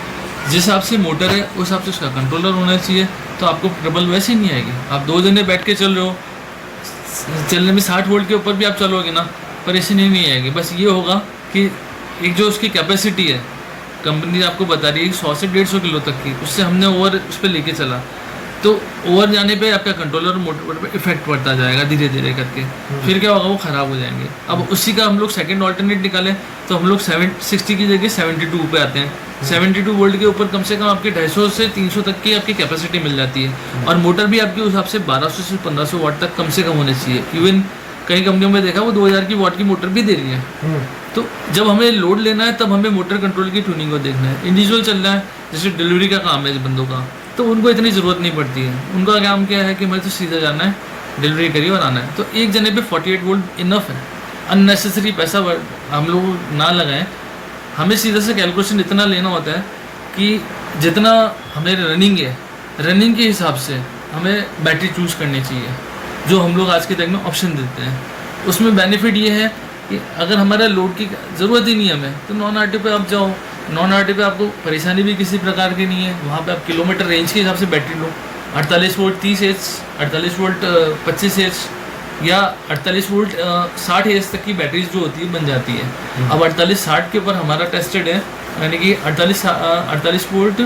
S2: जिस हिसाब से मोटर है उस हिसाब से उसका कंट्रोलर होना चाहिए, तो आपको ट्रबल वैसे ही नहीं आएगी। आप दो जने बैठ के चल रहे हो, चलने में 60 वोल्ट के ऊपर भी आप चलोगे ना, परेशानी नहीं आएगी। बस ये होगा कि एक जो उसकी कैपेसिटी है कंपनी आपको बता रही है 100 से 150 किलो तक की, उससे हमने ओवर उस पर लेके चला, तो ओवर जाने पे आपका कंट्रोलर और मोटर पे इफेक्ट पड़ता जाएगा धीरे धीरे करके, फिर क्या होगा, वो ख़राब हो जाएंगे। अब उसी का हम लोग सेकंड ऑल्टरनेट निकालें तो हम लोग 60 की जगह 72 पे आते हैं। 72 वोल्ट के ऊपर कम से कम आपके 250 से 300 तक की आपकी कैपेसिटी मिल जाती है, और मोटर भी आपके हिसाब से 1200 से 1500 वाट तक कम से कम होने चाहिए। इवन कई कंपनियों में देखा वो 2000 की वाट की मोटर भी दे रही है। तो जब हमें लोड लेना है तब हमें मोटर कंट्रोल की ट्यूनिंग को देखना है। इंडिविजुअल चल रहा है, जैसे डिलीवरी का काम है इस बंदों का, तो उनको इतनी ज़रूरत नहीं पड़ती है। उनका काम क्या है कि मैं तो सीधा जाना है, डिलीवरी करिए और आना है। तो एक जने पे 48 वोल्ट इनफ है। अननेसेसरी पैसा हम लोग ना लगाएं। हमें सीधा से कैलकुलेशन इतना लेना होता है कि जितना हमें रनिंग है, रनिंग के हिसाब से हमें बैटरी चूज़ करनी चाहिए, जो हम लोग आज के टाइम में ऑप्शन देते हैं। उसमें बेनिफिट ये है कि अगर हमारा लोड की ज़रूरत ही नहीं है हमें, तो नॉन आरटी पे आप जाओ। नॉन आरटी पे आपको परेशानी भी किसी प्रकार की नहीं है। वहाँ पे आप किलोमीटर रेंज के हिसाब से battery low. 48 volt 30 H, 48 volt 25 H, या 48 वोल्ट 60 एच तक की बैटरीज जो होती है बन जाती है। अब 48-60 के ऊपर हमारा टेस्टेड है, यानी कि 48 वोल्ट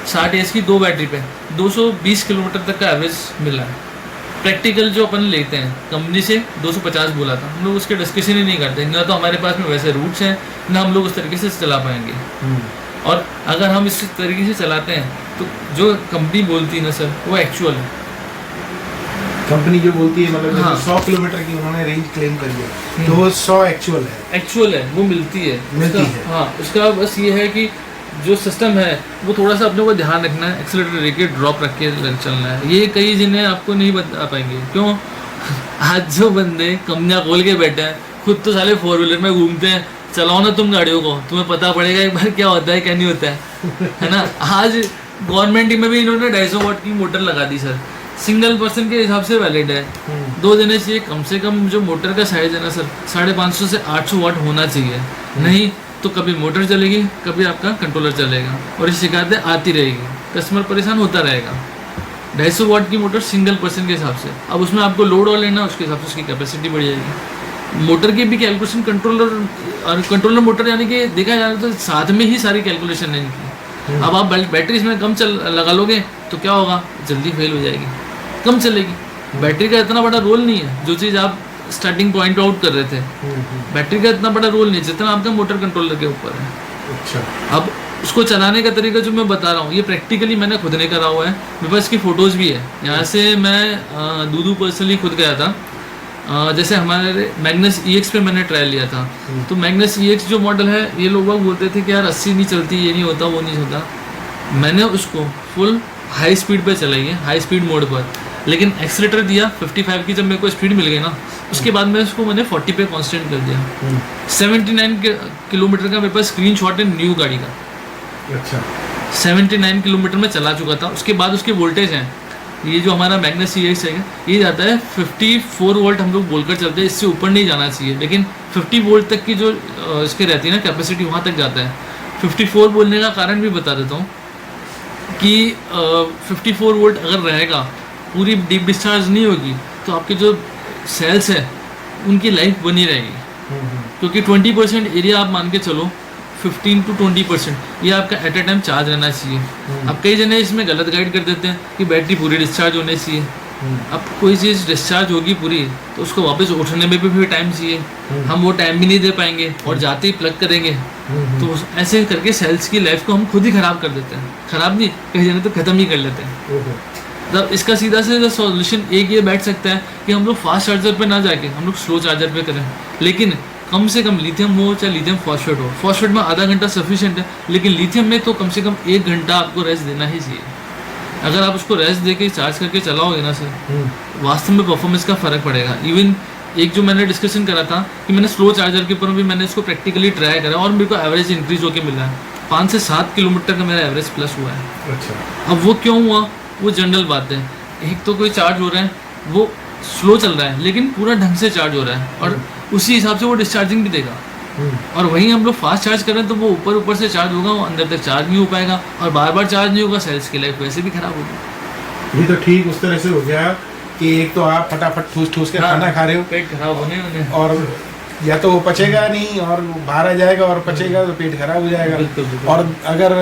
S2: 60 एच की 2 बैटरी पे 220 किलोमीटर तक का एवरेज मिला है। प्रैक्टिकल जो अपन लेते हैं कंपनी से 250 बोला था, हम लोग उसके डिस्कशन ही नहीं करते, ना तो हमारे पास में वैसे रूट्स हैं, ना हम लोग उस तरीके से चला पाएंगे। और अगर हम इस तरीके से चलाते हैं तो जो कंपनी बोलती है ना सर, वो एक्चुअल है।
S1: कंपनी जो बोलती है मतलब
S2: हाँ।
S1: 100 किलोमीटर की उन्होंने रेंज क्लेम करी है, तो वो 100 एक्चुअल है, वो मिलती है। हाँ, उसका बस ये है कि जो सिस्टम है वो थोड़ा सा अपने को ध्यान रखना है, एक्सीलरेटर लेके ड्रॉप रख के चलना है। ये कई जिन्हें आपको नहीं बता पाएंगे। क्यों? आज जो बंदे कंपनियाँ खोल के बैठे हैं, खुद तो साले 4 व्हीलर में घूमते हैं, चलाओ ना तुम गाड़ियों को, तुम्हें पता पड़ेगा एक बार क्या होता है क्या नहीं होता है ना। आज गवर्नमेंट में भी इन्होंने 250 वाट की मोटर लगा दी सर, सिंगल पर्सन के हिसाब से वैलिड है। 2 देने चाहिए कम से कम। जो मोटर का साइज है ना सर, 550 से 800 वाट होना चाहिए, नहीं तो कभी मोटर चलेगी, कभी आपका कंट्रोलर चलेगा, और ये शिकायतें आती रहेगी, कस्टमर परेशान होता रहेगा। 250 वाट की मोटर सिंगल पर्सन के हिसाब से, अब उसमें आपको लोड और लेना, उसके हिसाब से उसकी कैपेसिटी बढ़ जाएगी। मोटर की भी कैलकुलेशन कंट्रोलर और कंट्रोलर मोटर, यानी कि देखा जाए तो साथ में ही सारी कैलकुलेशन है इनकी। अब आप बैटरी इसमें कम लगा लोगे तो क्या होगा, जल्दी फेल हो जाएगी, कम चलेगी। बैटरी का इतना बड़ा रोल नहीं है, जो चीज़ आप स्टार्टिंग पॉइंट आउट कर रहे थे, बैटरी का इतना बड़ा रोल नहीं जितना आपका मोटर कंट्रोलर के ऊपर है। अच्छा।
S2: अब उसको चलाने का तरीका जो मैं बता रहा हूँ, ये प्रैक्टिकली मैंने खुद ने करा हुआ है, मेरे पास इसकी फ़ोटोज़ भी है। यहाँ से मैं दूधू पर्सनली खुद गया था। जैसे हमारे मैग्नस EX पे मैंने ट्रायल लिया था, तो मैग्नस EX जो मॉडल है, ये लोग बोलते थे कि यार 80 नहीं चलती, ये नहीं होता, वो नहीं होता। मैंने उसको फुल हाई स्पीड पे चलाई है, हाई स्पीड मोड पर, लेकिन एक्सीलेटर दिया 55 की, जब मेरे को स्पीड मिल गई ना, उसके बाद में उसको मैंने 40 पे कांस्टेंट कर दिया। 79 किलोमीटर का मेरे पास स्क्रीनशॉट है न्यू गाड़ी का।
S1: अच्छा।
S2: 79 किलोमीटर में चला चुका था। उसके बाद उसके वोल्टेज हैं, ये जो हमारा मैग्नस EX है, ये जाता है 54 वोल्ट, हम लोग बोलकर चलते हैं, इससे ऊपर नहीं जाना चाहिए, लेकिन 50 वोल्ट तक की जो इसके रहती है ना कैपेसिटी, वहाँ तक जाता है। 54 बोलने का कारण भी बता देता हूँ कि 54 वोल्ट अगर रहेगा, पूरी डीप डिस्चार्ज नहीं होगी, तो आपके जो सेल्स है उनकी लाइफ बनी रहेगी। क्योंकि 20% एरिया आप मान के चलो, 15 to 20% ये आपका एट ए टाइम चार्ज रहना चाहिए। अब कई जने इसमें गलत गाइड कर देते हैं कि बैटरी पूरी डिस्चार्ज होनी चाहिए। अब कोई चीज़ डिस्चार्ज होगी पूरी, तो उसको वापस उठने में भी टाइम चाहिए, हम वो टाइम भी नहीं दे पाएंगे, और जाते ही प्लग करेंगे, तो ऐसे करके सेल्स की लाइफ को हम खुद ही ख़राब कर देते हैं। ख़राब नहीं, कहीं जने तो ख़त्म ही कर लेते हैं। तब इसका सीधा से सॉल्यूशन एक ये बैठ सकता है कि हम लोग फास्ट चार्जर पे ना जाके हम लोग स्लो चार्जर पे करें, लेकिन कम से कम लिथियम हो चाहे लिथियम फॉस्फेट हो। फॉस्फेट में आधा घंटा सफिशिएंट है, लेकिन लिथियम में तो कम से कम 1 घंटा आपको रेस्ट देना ही चाहिए। अगर आप उसको रेस्ट दे के चार्ज करके चलाओगे ना सर, वास्तव में परफॉर्मेंस का फ़र्क पड़ेगा। इवन एक जो मैंने डिस्कशन करा था कि मैंने स्लो चार्जर के ऊपर भी मैंने इसको प्रैक्टिकली ट्राई करा, और मेरे को एवरेज इंक्रीज होकर मिला है। 5 से 7 किलोमीटर का मेरा एवरेज प्लस हुआ है।
S1: अच्छा।
S2: अब वो क्यों हुआ, वो जनरल बात है। एक तो कोई चार्ज हो रहा है, वो स्लो चल रहा है, लेकिन पूरा ढंग से चार्ज हो रहा है, और उसी हिसाब से वो डिस्चार्जिंग भी देगा। और वहीं हम लोग फास्ट चार्ज करें तो वो ऊपर से चार्ज होगा, वो अंदर तक चार्ज नहीं हो पाएगा, और बार बार चार्ज नहीं होगा, सेल्स की लाइफ वैसे भी खराब होगी।
S1: ये तो ठीक उस तरह से हो गया कि एक तो आप फटाफट ठूस के खाना खा रहे हो,
S2: पेट खराब होने
S1: और या तो वो पचेगा नहीं और बाहर आ जाएगा, और पचेगा तो पेट खराब हो जाएगा।
S2: बिल्कुल, बिल्कुल।
S1: और अगर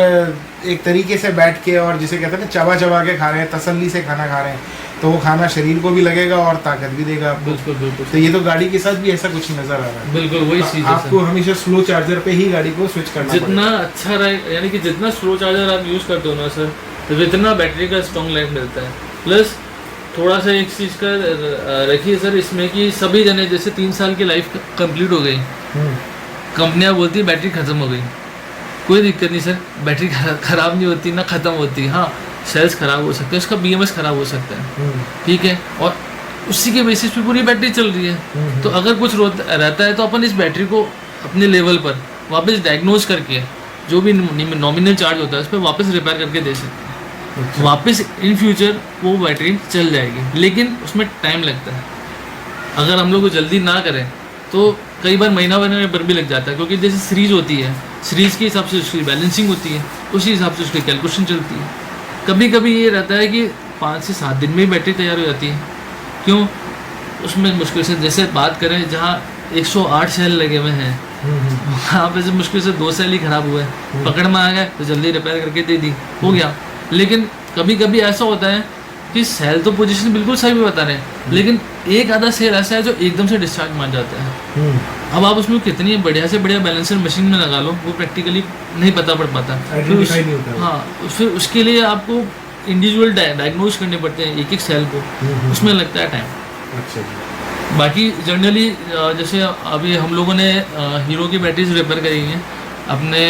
S1: एक तरीके से बैठ के और जिसे कहते हैं ना चबा चबा के खा रहे हैं, तसल्ली से खाना खा रहे हैं, तो वो खाना शरीर को भी लगेगा और ताकत भी देगा आपको।
S2: बिल्कुल बिल्कुल।
S1: तो ये तो गाड़ी के साथ भी ऐसा कुछ नजर आ रहा है।
S2: बिल्कुल वही
S1: तो
S2: चीज़ है
S1: आपको
S2: सर।
S1: हमेशा स्लो चार्जर पे ही गाड़ी को स्विच करना
S2: जितना अच्छा रहे, यानी कि जितना स्लो चार्जर आप यूज़ करते हो ना सर, तो इतना बैटरी का स्ट्रॉन्ग लाइफ मिलता है। प्लस थोड़ा सा एक चीज़ का रखिए सर इसमें कि सभी जने जैसे 3 साल की लाइफ कंप्लीट हो गई,
S1: पड़ेगा।
S2: कंपनियां बोलती है बैटरी ख़त्म हो गई, कोई दिक्कत नहीं सर, बैटरी ख़राब नहीं होती ना ख़त्म होती। हाँ, सेल्स ख़राब हो सकते हैं, उसका BMS ख़राब हो सकता है, ठीक है, और उसी के बेसिस पे पूरी बैटरी चल रही है। तो अगर कुछ रहता है तो अपन इस बैटरी को अपने लेवल पर वापस डायग्नोज करके जो भी नॉमिनल चार्ज होता है उस पर वापस रिपेयर करके दे सकते हैं। वापस इन फ्यूचर वो बैटरी चल जाएगी, लेकिन उसमें टाइम लगता है। अगर हम लोग को जल्दी ना करें तो कई बार महीना भर भी लग जाता है, क्योंकि जैसे सीरीज होती है, सीरीज़ के हिसाब से उसकी बैलेंसिंग होती है, उसी हिसाब से उसकी कैलकुलेशन चलती है। कभी कभी ये रहता है कि 5 से 7 दिन में ही बैटरी तैयार हो जाती है। क्यों? उसमें मुश्किल से, जैसे बात करें जहाँ 108 सेल लगे हुए हैं, वहाँ पे से मुश्किल से 2 सेल ही खराब हुए हैं, पकड़ में आ गए तो जल्दी रिपेयर करके दे दी, हो गया। लेकिन कभी कभी ऐसा होता है कि सेल तो पोजीशन बिल्कुल सही भी बता रहे हैं, लेकिन एक आधा सेल ऐसा है जो एकदम से डिस्चार्ज मार जाता है। अब आप उसमें कितनी बढ़िया से बढ़िया बैलेंसर मशीन में लगा लो, वो प्रैक्टिकली नहीं पता पड़ पाता। हाँ, फिर उसके लिए आपको इंडिविजुअल डायग्नोज करने पड़ते हैं एक एक सेल को, उसमें लगता है टाइम।
S1: अच्छा।
S2: बाकी जनरली जैसे अभी हम लोगों ने हीरो की बैटरीज रिपेयर करी हैं, अपने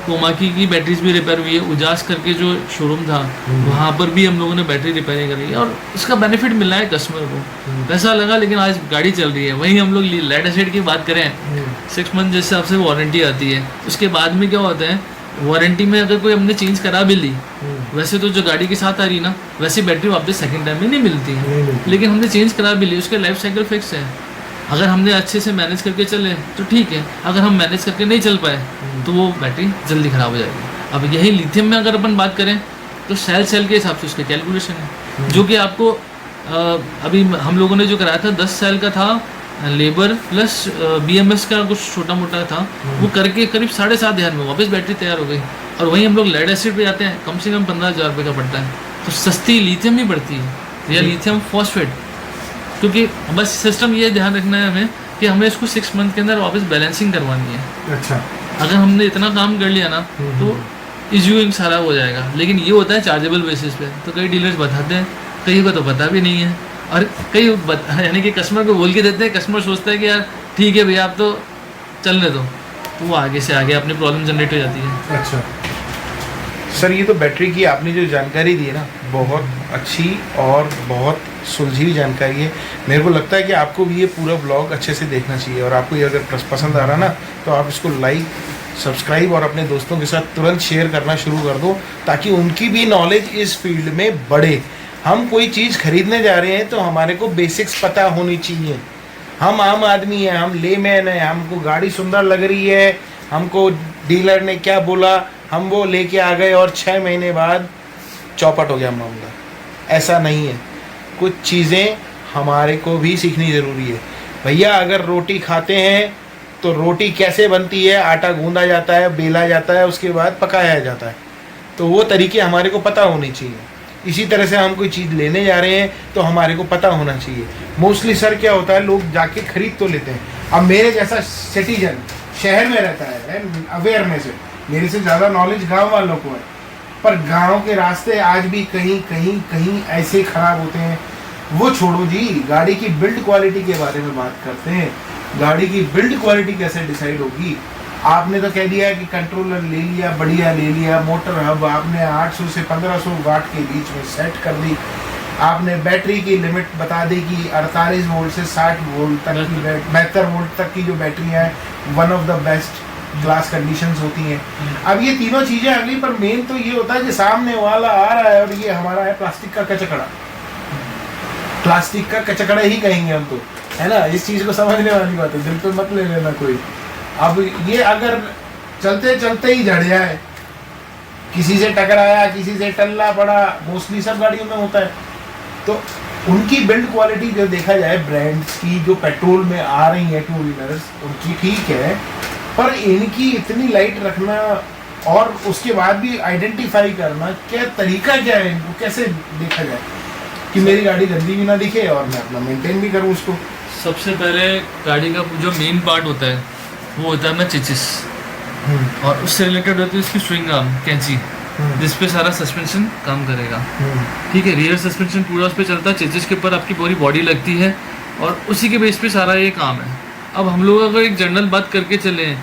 S2: कोमाकी की बैटरीज भी रिपेयर हुई है, उजास करके जो शोरूम था वहाँ पर भी हम लोगों ने बैटरी रिपेयरिंग करी है, और उसका बेनिफिट मिला है कस्टमर को। पैसा लगा लेकिन आज गाड़ी चल रही है। वहीं हम लोग लेड एसिड की बात करें, 6 मंथ जैसे आपसे वारंटी आती है, उसके बाद में क्या होता है, वारंटी में अगर कोई हमने चेंज करा भी ली, वैसे तो जो गाड़ी के साथ आ रही ना, वैसे बैटरी वापस सेकंड टाइम में नहीं मिलती है, लेकिन हमने चेंज करा भी ली, उसके लाइफ साइकिल फिक्स है। अगर हमने अच्छे से मैनेज करके चले तो ठीक है, अगर हम मैनेज करके नहीं चल पाए तो वो बैटरी जल्दी ख़राब हो जाएगी। अब यही लिथियम में अगर अपन बात करें तो सेल के हिसाब से उसके कैलकुलेशन है, जो कि आपको अभी हम लोगों ने जो कराया था 10 सेल का था, लेबर प्लस BMS का कुछ छोटा मोटा था, वो करके करीब 7,500 में वापस बैटरी तैयार हो गई। और वहीं हम लोग लेड एसिड पे जाते हैं, कम से कम 15,000 रुपये का पड़ता है, तो सस्ती लिथियम ही पड़ती है, या लिथियम फॉस्फेट। क्योंकि बस सिस्टम ये ध्यान रखना है हमें कि हमें इसको 6 मंथ के अंदर वापस बैलेंसिंग करवानी है।
S1: अच्छा।
S2: अगर हमने इतना काम कर लिया ना तो इश्यूइंग सारा हो जाएगा। लेकिन ये होता है चार्जेबल बेसिस पे, तो कई डीलर्स बताते हैं, कई को तो पता भी नहीं है, और कई यानी कि कस्टमर को बोल के देते हैं, कस्टमर सोचता है कि यार ठीक है भैया आप तो चलने दो, तो वो आगे से आगे अपनी प्रॉब्लम जनरेट हो जाती है।
S1: अच्छा सर, ये तो बैटरी की आपने जो जानकारी दी है ना, बहुत अच्छी और बहुत सुलझी हुई जानकारी है। मेरे को लगता है कि आपको भी ये पूरा ब्लॉग अच्छे से देखना चाहिए, और आपको ये अगर पसंद आ रहा ना तो आप इसको लाइक, सब्सक्राइब और अपने दोस्तों के साथ तुरंत शेयर करना शुरू कर दो, ताकि उनकी भी नॉलेज इस फील्ड में बढ़े। हम कोई चीज़ खरीदने जा रहे हैं तो हमारे को बेसिक्स पता होनी चाहिए। हम आम आदमी हैं, हम लेमैन हैं, हमको गाड़ी सुंदर लग रही है, हमको डीलर ने क्या बोला, हम वो लेके आ गए और 6 महीने बाद चौपट हो गया मामला। ऐसा नहीं है, कुछ चीज़ें हमारे को भी सीखनी ज़रूरी है। भैया अगर रोटी खाते हैं तो रोटी कैसे बनती है, आटा गूंदा जाता है, बेला जाता है, उसके बाद पकाया जाता है, तो वो तरीके हमारे को पता होने चाहिए। इसी तरह से हम कोई चीज़ लेने जा रहे हैं तो हमारे को पता होना चाहिए। मोस्टली सर क्या होता है, लोग जाके खरीद तो लेते हैं। अब मेरे जैसा सिटीजन शहर में रहता है, अवेयर में से मेरे से ज़्यादा नॉलेज गांव वालों को है, पर गांव के रास्ते आज भी कहीं कहीं कहीं ऐसे ख़राब होते हैं। वो छोड़ो जी, गाड़ी की बिल्ड क्वालिटी के बारे में बात करते हैं। गाड़ी की बिल्ड क्वालिटी कैसे डिसाइड होगी? आपने तो कह दिया कि कंट्रोलर ले लिया, बढ़िया ले लिया, मोटर हब आपने 800 से 1500 वाट के बीच में सेट कर दी, आपने बैटरी की लिमिट बता दी कि 48 वोल्ट से 60 वोल्ट तक की 72 वोल्ट तक की जो बैटरियाँ हैं one of the best glass conditions होती हैं। अब ये तीनों चीज़ें अगली, पर मेन तो ये होता है कि सामने वाला आ रहा है और ये हमारा है प्लास्टिक का कचकड़ा। प्लास्टिक का कचकड़ा ही कहेंगे हम तो, है ना। इस चीज़ को समझने वाली बात है, दिल पे मत ले लेना कोई। अब ये अगर चलते चलते ही झड़ जाए, किसी से टकराया, किसी से टल्ला पड़ा, मोस्टली सब गाड़ियों में होता है, तो उनकी बिल्ड क्वालिटी जो देखा जाए ब्रांड्स की जो पेट्रोल में आ रही है टू व्हीलर्स उनकी ठीक है, पर इनकी इतनी लाइट रखना और उसके बाद भी आइडेंटिफाई करना क्या तरीका क्या है, इनको कैसे देखा जाए कि मेरी गाड़ी गंदी भी ना दिखे और मैं अपना मेंटेन भी करूँ उसको।
S2: सबसे पहले गाड़ी का जो मेन पार्ट होता है वो होता है अपना चेचिस, और उससे रिलेटेड होती है इसकी स्विंग आर्म कैंची, जिस पे सारा सस्पेंशन काम करेगा। ठीक है, रियर सस्पेंशन पूरा उस पर चलता है, चेचिस के ऊपर आपकी पूरी बॉडी लगती है और उसी के बेस पे सारा ये काम है। अब हम लोग अगर एक जनरल बात करके चलें,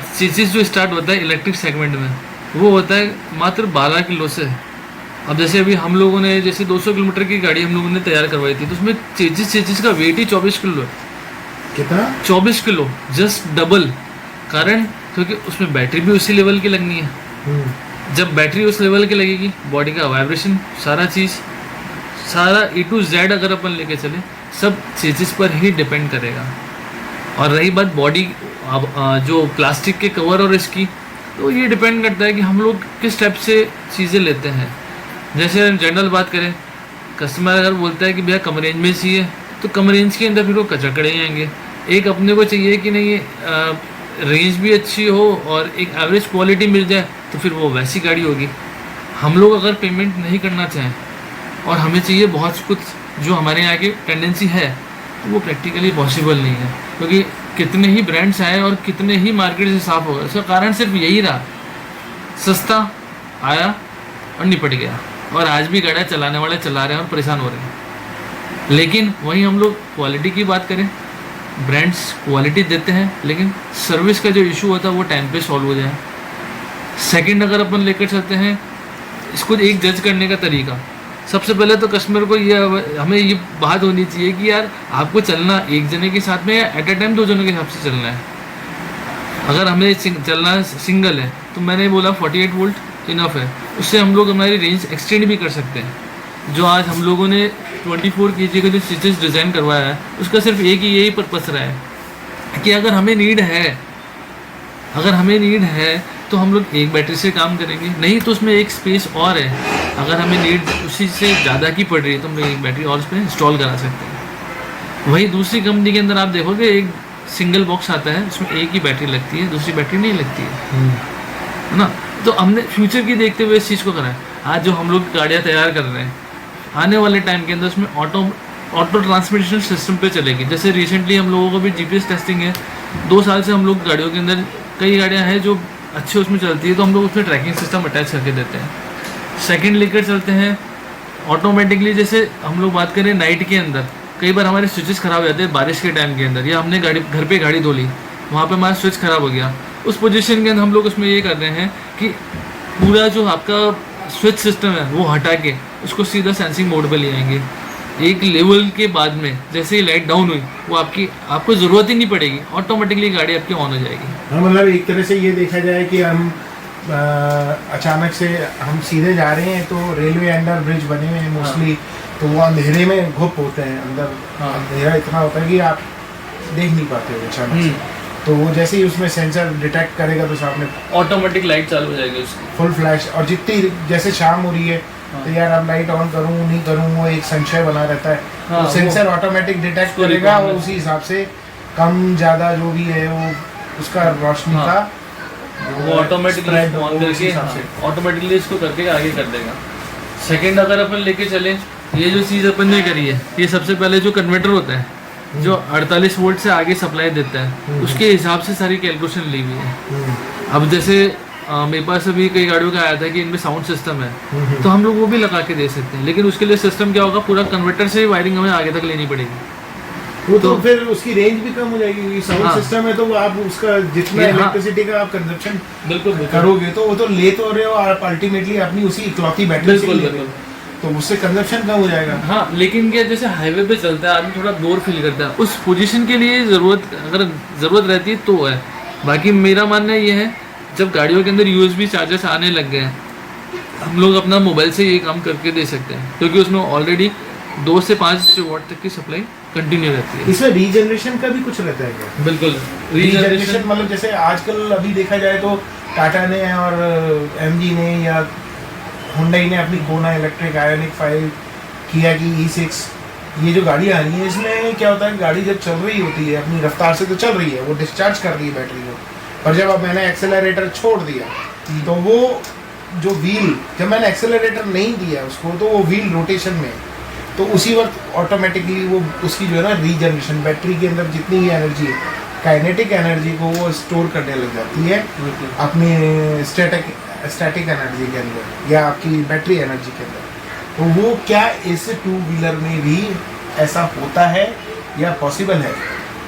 S2: चेचिस जो स्टार्ट होता है इलेक्ट्रिक सेगमेंट में वो होता है मात्र 12 किलो से। अब जैसे अभी हम लोगों ने जैसे 200 किलोमीटर की गाड़ी हम लोगों ने तैयार करवाई थी, तो उसमें चेचिस का वेट ही 24 किलो है।
S1: कितना?
S2: 24 किलो, जस्ट डबल। कारण क्योंकि उसमें बैटरी भी उसी लेवल की लगनी है। जब बैटरी उस लेवल की लगेगी, बॉडी का वाइब्रेशन सारा चीज़ सारा A to Z अगर अपन लेके चले सब चेचिस पर ही डिपेंड करेगा। और रही बात बॉडी जो प्लास्टिक के कवर और इसकी, तो ये डिपेंड करता है कि हम लोग किस टाइप से चीज़ें लेते हैं। जैसे जनरल बात करें, कस्टमर अगर बोलता है कि भैया कम रेंज में चाहिए, तो कम रेंज के अंदर फिर वो कचड़े आएंगे। एक अपने को चाहिए कि नहीं रेंज भी अच्छी हो और एक एवरेज क्वालिटी मिल जाए, तो फिर वो वैसी गाड़ी होगी। हम लोग अगर पेमेंट नहीं करना चाहें और हमें चाहिए बहुत कुछ जो हमारे यहाँ की टेंडेंसी है, तो वो प्रैक्टिकली पॉसिबल नहीं है, क्योंकि कितने ही ब्रांड्स आए और कितने ही मार्केट से साफ हो गए। उसका कारण सिर्फ यही रहा, सस्ता आया और निपट गया, और आज भी गाड़ियाँ चलाने वाले चला रहे हैं और परेशान हो रहे हैं। लेकिन वहीं हम लोग क्वालिटी की बात करें, ब्रांड्स क्वालिटी देते हैं, लेकिन सर्विस का जो इशू होता है वो टाइम पे सॉल्व हो जाए। सेकंड अगर अपन लेकर चलते हैं इसको एक जज करने का तरीका, सबसे पहले तो कस्टमर को ये हमें ये बात होनी चाहिए कि यार आपको चलना एक जने के साथ में या एट अ टाइम 2 जनों के हिसाब से चलना है। अगर हमें चलना सिंगल है तो मैंने बोला 48 वोल्ट इनफ है, उससे हम लोग हमारी रेंज एक्सटेंड भी कर सकते हैं। जो आज हम लोगों ने 24 kg का जो स्विचेस डिज़ाइन करवाया है, उसका सिर्फ एक ही यही पर्पस रहा है कि अगर हमें नीड है तो हम लोग एक बैटरी से काम करेंगे, नहीं तो उसमें एक स्पेस और है। अगर हमें नीड उसी से ज़्यादा की पड़ रही है तो हम लोग एक बैटरी और उसमें इंस्टॉल करा सकते हैं। वही दूसरी कंपनी के अंदर आप देखोगे एक सिंगल बॉक्स आता है, उसमें एक ही बैटरी लगती है, दूसरी बैटरी नहीं लगती है ना। तो हमने फ्यूचर की देखते हुए इस चीज़ को करा है। आज जो हम लोग गाड़ियाँ तैयार कर रहे हैं, आने वाले टाइम के अंदर उसमें ऑटो ट्रांसमिशन सिस्टम पे चलेगी। जैसे रिसेंटली हम लोगों को भी GPS टेस्टिंग है, 2 साल से हम लोग गाड़ियों के अंदर कई गाड़ियाँ हैं जो अच्छे उसमें चलती है, तो हम लोग उसमें ट्रैकिंग सिस्टम अटैच करके देते हैं। सेकंड लेकर चलते हैं ऑटोमेटिकली, जैसे हम लोग बात करें नाइट के अंदर कई बार हमारे स्विचेस ख़राब हो जाते हैं बारिश के टाइम के अंदर, या हमने घर पे गाड़ी धो ली, वहाँ पे हमारा स्विच ख़राब हो गया, उस पोजीशन के अंदर हम लोग उसमें ये कर रहे हैं कि पूरा जो आपका स्विच सिस्टम है वो हटा के उसको सीधा सेंसिंग मोड पे ले आएंगे। एक लेवल के बाद में जैसे ही लाइट डाउन हुई, वो आपको ज़रूरत ही नहीं पड़ेगी, ऑटोमेटिकली गाड़ी आपकी ऑन हो जाएगी।
S1: हाँ, मतलब एक तरह से ये देखा जाए कि हम अचानक से हम सीधे जा रहे हैं तो रेलवे अंडर ब्रिज बने हुए हैं मोस्टली, तो वो अंधेरे में घुप होते हैं अंदर। अंधेरा इतना होता है कि आप देख नहीं पाते हो अचानक से, तो वो जैसे ही उसमें सेंसर डिटेक्ट करेगा तो सामने
S2: ऑटोमेटिक लाइट चालू हो जाएगी उसकी
S1: फुल फ्लैश। और जितनी जैसे शाम हो रही है तो यार अब लाइट ऑन करूँ नहीं करूँ, वो एक संशय बना रहता है।
S2: हाँ,
S1: तो सेंसर ऑटोमेटिक डिटेक्ट करेगा और उसी हिसाब से कम ज़्यादा जो भी है वो उसका रोशनी का
S2: वो ऑटोमेटिकली ऑटोमेटिकली इसको करके आगे कर देगा। सेकंड अगर अपन लेके चले, ये जो चीज़ अपन ने करी है, ये सबसे पहले जो कन्वर्टर होता है जो 48 वोल्ट से आगे सप्लाई देता है, उसके हिसाब से सारी कैलकुलेशन ली हुई है। अब जैसे मेरे पास अभी कई गाड़ियों का आया था कि इनमें साउंड सिस्टम है, तो हम लोग वो भी लगा के दे सकते हैं, लेकिन उसके लिए सिस्टम क्या होगा, पूरा कन्वर्टर से वायरिंग हमें आगे तक लेनी पड़ेगी।
S1: वो तो फिर उसकी रेंज भी कम हो जाएगी, क्योंकि साउंड सिस्टम है तो आप उसका जितना इलेक्ट्रिसिटी का आप कंजप्शन
S2: बिल्कुल
S1: करोगे तो वो तो ले तो रहे हो, आप अल्टीमेटली अपनी उसी इकलौती बैटरी से ले रहे हो, तो उससे कंजप्शन कम हो जाएगा।
S2: हाँ, लेकिन क्या जैसे हाईवे पे चलता है आदमी थोड़ा बोर फील करता है, उस पोजीशन के लिए अगर ज़रूरत रहती है तो है। बाकी मेरा मानना ये है, जब गाड़ियों के अंदर USB चार्जर्स आने लग गए हैं, हम लोग अपना मोबाइल से ये काम करके दे सकते हैं, क्योंकि उसमें ऑलरेडी 2 से 5 वॉट तक की सप्लाई कंटिन्यू रहती है।
S1: इसमें रीजनरेशन का भी कुछ रहता है क्या?
S2: बिल्कुल,
S1: रीजनरेशन मतलब जैसे आजकल अभी देखा जाए तो टाटा ने और MG ने या हुंडई ने अपनी कोना इलेक्ट्रिक आयोनिक 5 किया कि E6 ये जो गाड़ी आ रही है इसमें क्या होता है, गाड़ी जब चल रही होती है अपनी रफ्तार से तो चल रही है, वो डिस्चार्ज कर रही है बैटरी को, पर जब अब मैंने एक्सेलरेटर छोड़ दिया तो वो जो व्हील, जब मैंने एक्सेलरेटर नहीं दिया उसको तो वो व्हील रोटेशन में, तो उसी वक्त ऑटोमेटिकली वो उसकी जो है ना रीजनरेशन, बैटरी के अंदर जितनी भी एनर्जी है, काइनेटिक एनर्जी को वो स्टोर करने लग जाती है अपनी स्टैटिक एनर्जी के अंदर या आपकी बैटरी एनर्जी के अंदर। तो वो क्या इस टू व्हीलर में भी ऐसा होता है या पॉसिबल है?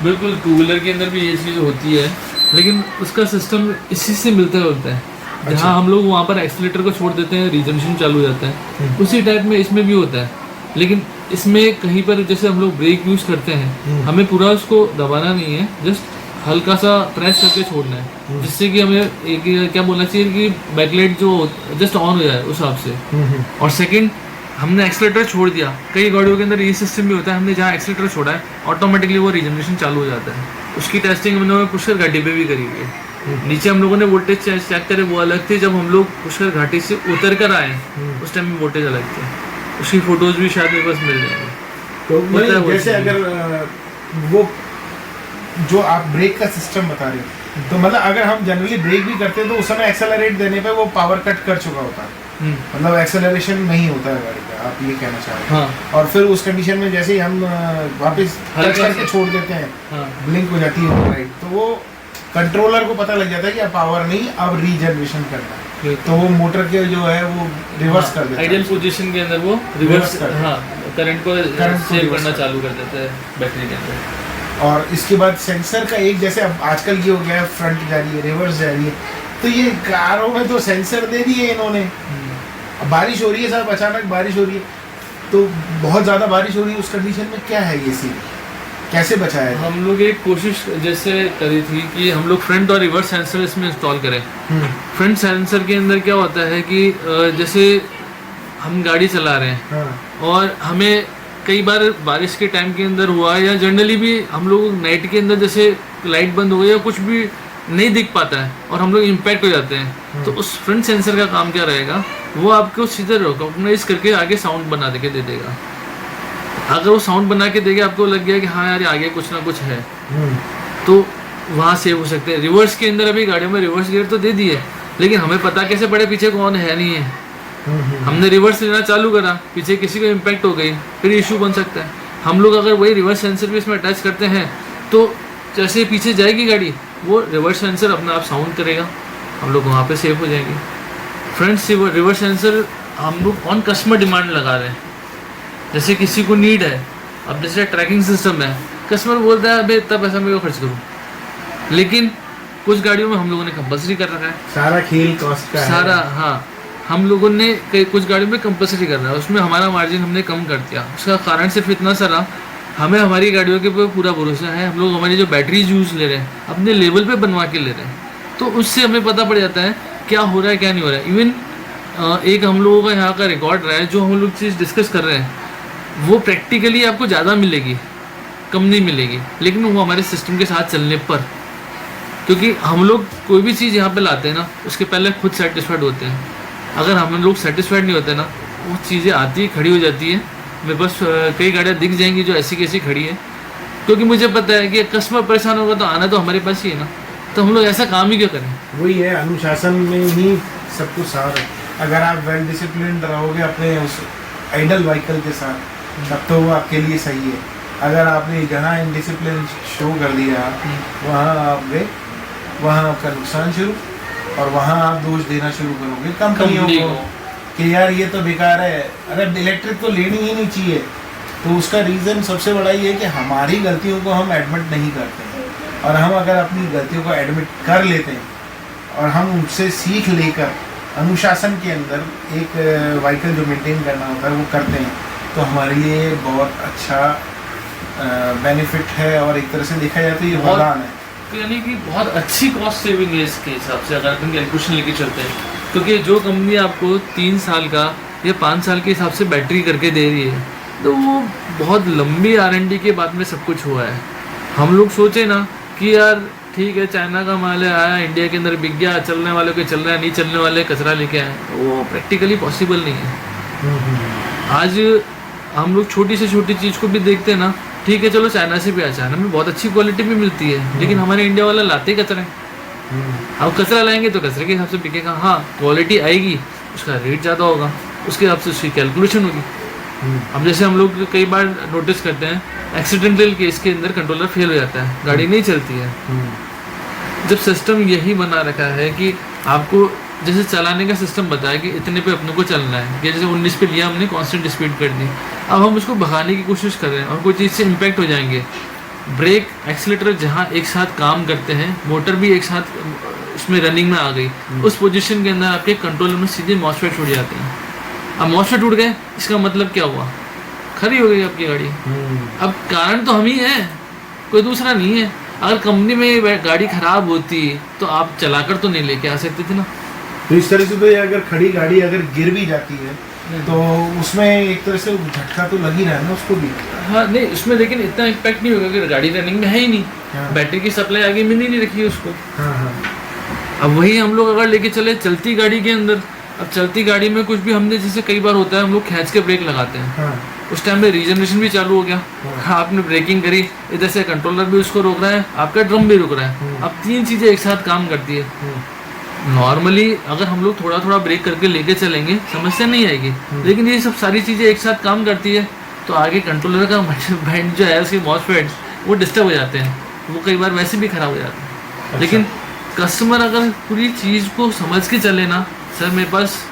S2: बिल्कुल, टू व्हीलर के अंदर भी ये चीज़ होती है, लेकिन उसका सिस्टम इसी से मिलता जुलता है। जहाँ हम लोग वहाँ पर एक्सीलेटर को छोड़ देते हैं, रीजनरेशन चालू हो जाता है, उसी टाइप में इसमें भी होता है। लेकिन इसमें कहीं पर जैसे हम लोग ब्रेक यूज़ करते हैं, हमें पूरा उसको दबाना नहीं है, जस्ट हल्का सा प्रेस करके छोड़ना है, जिससे कि हमें एक क्या बोलना चाहिए कि बैकलाइट जो जस्ट ऑन हो जाए उस हिसाब से। और सेकंड, हमने एक्सीलेटर छोड़ दिया, कई गाड़ियों के अंदर ये सिस्टम भी होता है, हमने जहाँ एक्सीलेटर छोड़ा है ऑटोमेटिकली वो रीजनरेशन चालू हो जाता है। उसकी टेस्टिंग हम लोगों ने पुष्कर घाटी पे भी करी हुई है। नीचे हम लोगों ने वोल्टेज चेक करे, वो अलग थे, जब हम लोग पुष्कर घाटी से उतर कर आए उस टाइम में वोल्टेज अलग थे। उसकी फोटोज भी शायद मेरे पास मिल जाएंगी।
S1: तो जैसे अगर वो जो आप ब्रेक का सिस्टम बता रहे हो, तो मतलब अगर हम जनरली ब्रेक भी करते हैं तो उस समय एक्सेलरेट देने पे वो पावर कट कर चुका होता है, मतलब एक्सेलरेशन नहीं होता है गाड़ी का, आप ये कहना चाह रहे हैं।
S2: हाँ।
S1: और फिर उस कंडीशन में जैसे ही हम वापस टच करके छोड़ देते हैं,
S2: हाँ।
S1: ब्लिंक हो जाती है राइट, तो वो कंट्रोलर को पता लग जाता है कि अब पावर नहीं, अब रीजनरेशन करना है, तो वो मोटर के जो है वो रिवर्स कर देता है,
S2: आइडियल पोजीशन के अंदर वो रिवर्स
S1: कर
S2: हाँ करंट को सेव करना चालू कर देता है बैटरी के अंदर।
S1: और इसके बाद सेंसर का एक, जैसे अब आजकल ये हो गया है, फ्रंट जा रही है, रिवर्स जा रही है, तो ये कारों में तो सेंसर दे दिए इन्होंने। अब बारिश हो रही है साहब, अचानक बारिश हो रही है, तो बहुत ज़्यादा बारिश हो रही है, उस कंडीशन में क्या है ये सीन, कैसे बचाया है?
S2: हम लोग एक कोशिश जैसे करी थी कि हम लोग फ्रंट और रिवर्स सेंसर इसमें इंस्टॉल करें। फ्रंट सेंसर के अंदर क्या होता है कि जैसे हम गाड़ी चला रहे हैं,
S1: हाँ।
S2: और हमें कई बार बारिश के टाइम के अंदर हुआ, या जनरली भी हम लोग नाइट के अंदर जैसे लाइट बंद हो गई या कुछ भी नहीं दिख पाता है और हम लोग इम्पैक्ट हो जाते हैं, तो उस फ्रंट सेंसर का काम क्या रहेगा, वो आपको सीधे रिकॉग्नाइज करके आगे साउंड बना के दे देगा। अगर वो साउंड बना के देगा, आपको लग गया कि हाँ यार आगे कुछ ना कुछ है, तो वहाँ सेव हो सकते हैं। रिवर्स के अंदर अभी गाड़ियों में रिवर्स गियर तो दे दिए, लेकिन हमें पता कैसे पड़े पीछे कौन है नहीं है। हमने रिवर्स लेना चालू करा, पीछे किसी को इम्पैक्ट हो गई, फिर इशू बन सकता है। हम लोग अगर वही रिवर्स सेंसर भी इसमें अटैच करते हैं, तो जैसे पीछे जाएगी गाड़ी, वो रिवर्स सेंसर अपने आप साउंड करेगा, हम लोग वहाँ पे सेफ हो जाएंगे। फ्रंट रिवर्स सेंसर हम लोग ऑन कस्टमर डिमांड लगा रहे हैं, जैसे किसी को नीड है। अब जैसे ट्रैकिंग सिस्टम है, कस्टमर बोलता है अबे इतना पैसा मेरे को खर्च करूँ, लेकिन कुछ गाड़ियों में हम लोगों ने कंपल्सरी कर रखा है,
S1: सारा खेल कॉस्ट का
S2: सारा। हाँ, हम लोगों ने कुछ गाड़ियों में कंपल्सरी करना है, उसमें हमारा मार्जिन हमने कम कर दिया। उसका कारण सिर्फ इतना सारा, हमें हमारी गाड़ियों के ऊपर पूरा भरोसा है। हम लोग हमारी जो बैटरीज यूज़ ले रहे हैं अपने लेवल पे बनवा के ले रहे हैं, तो उससे हमें पता पड़ जाता है क्या हो रहा है क्या नहीं हो रहा है। इवन एक हम लोगों का यहाँ का रिकॉर्ड रहा है, जो हम लोग चीज़ डिस्कस कर रहे हैं वो प्रैक्टिकली आपको ज़्यादा मिलेगी, कम नहीं मिलेगी, लेकिन वो हमारे सिस्टम के साथ चलने पर, क्योंकि हम लोग कोई भी चीज़ यहाँ पे लाते हैं ना, उसके पहले खुद सेटिस्फाइड होते हैं। अगर हम लोग सेटिस्फाइड नहीं होते ना, वो चीज़ें आती खड़ी हो जाती है। मेरे पास कई गाड़ियाँ दिख जाएंगी जो ऐसी कैसी खड़ी है, क्योंकि मुझे पता है कि कस्टमर परेशान होगा तो आना तो हमारे पास ही है ना, तो हम लोग ऐसा काम ही क्यों करें।
S1: वही है, अनुशासन में ही सब कुछ सार है। अगर आप वेल डिसिप्लिन रहोगे अपने उस आइडल व्हीकल के साथ, तब तो वो आपके लिए सही है। अगर आपने जहाँ इनडिसिप्लिन शो कर दिया, वहाँ आप गए, वहाँ आपका नुकसान शुरू, और वहाँ आप दोष देना शुरू करोगे कंपनियों को कि यार ये तो बेकार है। अगर इलेक्ट्रिक तो लेनी ही नहीं चाहिए, तो उसका रीज़न सबसे बड़ा ये है कि हमारी गलतियों को हम एडमिट नहीं करते हैं। और हम अगर अपनी गलतियों को एडमिट कर लेते हैं और हम उनसे सीख लेकर अनुशासन के अंदर एक व्हीकल जो मेंटेन करना होता है वो करते हैं, तो हमारे लिए बहुत अच्छा बेनिफिट है। और एक तरह से देखा जाए तो ये वरदान है,
S2: यानी कि बहुत अच्छी कॉस्ट सेविंग है इसके हिसाब से, अगर अपन कैलकुलेशन लेके चलते हैं। क्योंकि जो कंपनी आपको 3 साल का या 5 साल के हिसाब से बैटरी करके दे रही है, तो वो बहुत लंबी R&D के बाद में सब कुछ हुआ है। हम लोग सोचे ना कि यार ठीक है चाइना का माल है, आया इंडिया के अंदर बिक गया, चलने वाले को चल रहा है, नहीं चलने वाले कचरा लेके आए, वो प्रैक्टिकली पॉसिबल नहीं है। आज हम लोग छोटी से छोटी चीज़ को भी देखते हैं ना, ठीक है चलो चाइना से भी चाइना में बहुत अच्छी क्वालिटी भी मिलती है, लेकिन हमारे इंडिया वाला लाते ही कचरा है। अब कचरा लाएंगे तो कचरे के हिसाब से बिकेगा। हाँ क्वालिटी आएगी, उसका रेट ज़्यादा होगा, उसके हिसाब से उसकी कैलकुलेशन होगी। अब जैसे हम लोग कई बार नोटिस करते हैं एक्सीडेंटल केस के अंदर कंट्रोलर फेल हो जाता है, गाड़ी नहीं चलती है। जब सिस्टम यही बना रखा है कि आपको जैसे चलाने का सिस्टम बताया कि इतने पे अपने को चलना है, कि जैसे 19 पे लिया हमने, कांस्टेंट स्पीड कर दी, अब हम उसको भगाने की कोशिश कर रहे हैं और कोई चीज़ से इम्पैक्ट हो जाएंगे। ब्रेक एक्सीलेटर जहाँ एक साथ काम करते हैं, मोटर भी एक साथ उसमें रनिंग में आ गई, उस पोजीशन के अंदर आपके कंट्रोलर में सीधे मॉसफेट छूट जाते हैं। अब मॉसफेट उड़ गए, इसका मतलब क्या हुआ, खरी हो गई आपकी गाड़ी। अब कारण तो हम ही हैं, कोई दूसरा नहीं है। अगर कंपनी में गाड़ी खराब होती तो आप चलाकर तो नहीं लेके आ सकते थे ना।
S1: तो इस तरह से तो ये अगर खड़ी गाड़ी अगर गिर भी जाती है तो उसमें एक तरह से झटका तो लग ही रहा है ना उसको भी।
S2: हाँ नहीं, उसमें लेकिन इतना इम्पैक्ट नहीं होगा कि गाड़ी रनिंग में है ही नहीं।
S1: हाँ।
S2: बैटरी की सप्लाई आगे मिल ही नहीं रखी है उसको।
S1: हाँ हाँ।
S2: अब वही हम लोग अगर लेके चले चलती गाड़ी के अंदर, अब चलती गाड़ी में कुछ भी हमने, जैसे कई बार होता है हम लोग खींच के ब्रेक लगाते हैं,
S1: हाँ।
S2: उस टाइम में रीजनरेशन भी चालू हो गया।
S1: हाँ।
S2: आपने ब्रेकिंग करी, इधर से कंट्रोलर भी उसको रोक रहा है, आपका ड्रम भी रुक रहा है। अब तीन चीज़ें एक साथ काम करती है। नॉर्मली अगर हम लोग थोड़ा थोड़ा ब्रेक करके लेके चलेंगे समस्या नहीं आएगी, लेकिन ये सब सारी चीज़ें एक साथ काम करती है तो आगे कंट्रोलर का बैंड जो है उसके मॉसफेट वो डिस्टर्ब हो जाते हैं, वो कई बार वैसे भी खराब हो जाते हैं।
S1: अच्छा।
S2: लेकिन कस्टमर अगर पूरी चीज़ को समझ के चले ना, सर मेरे पास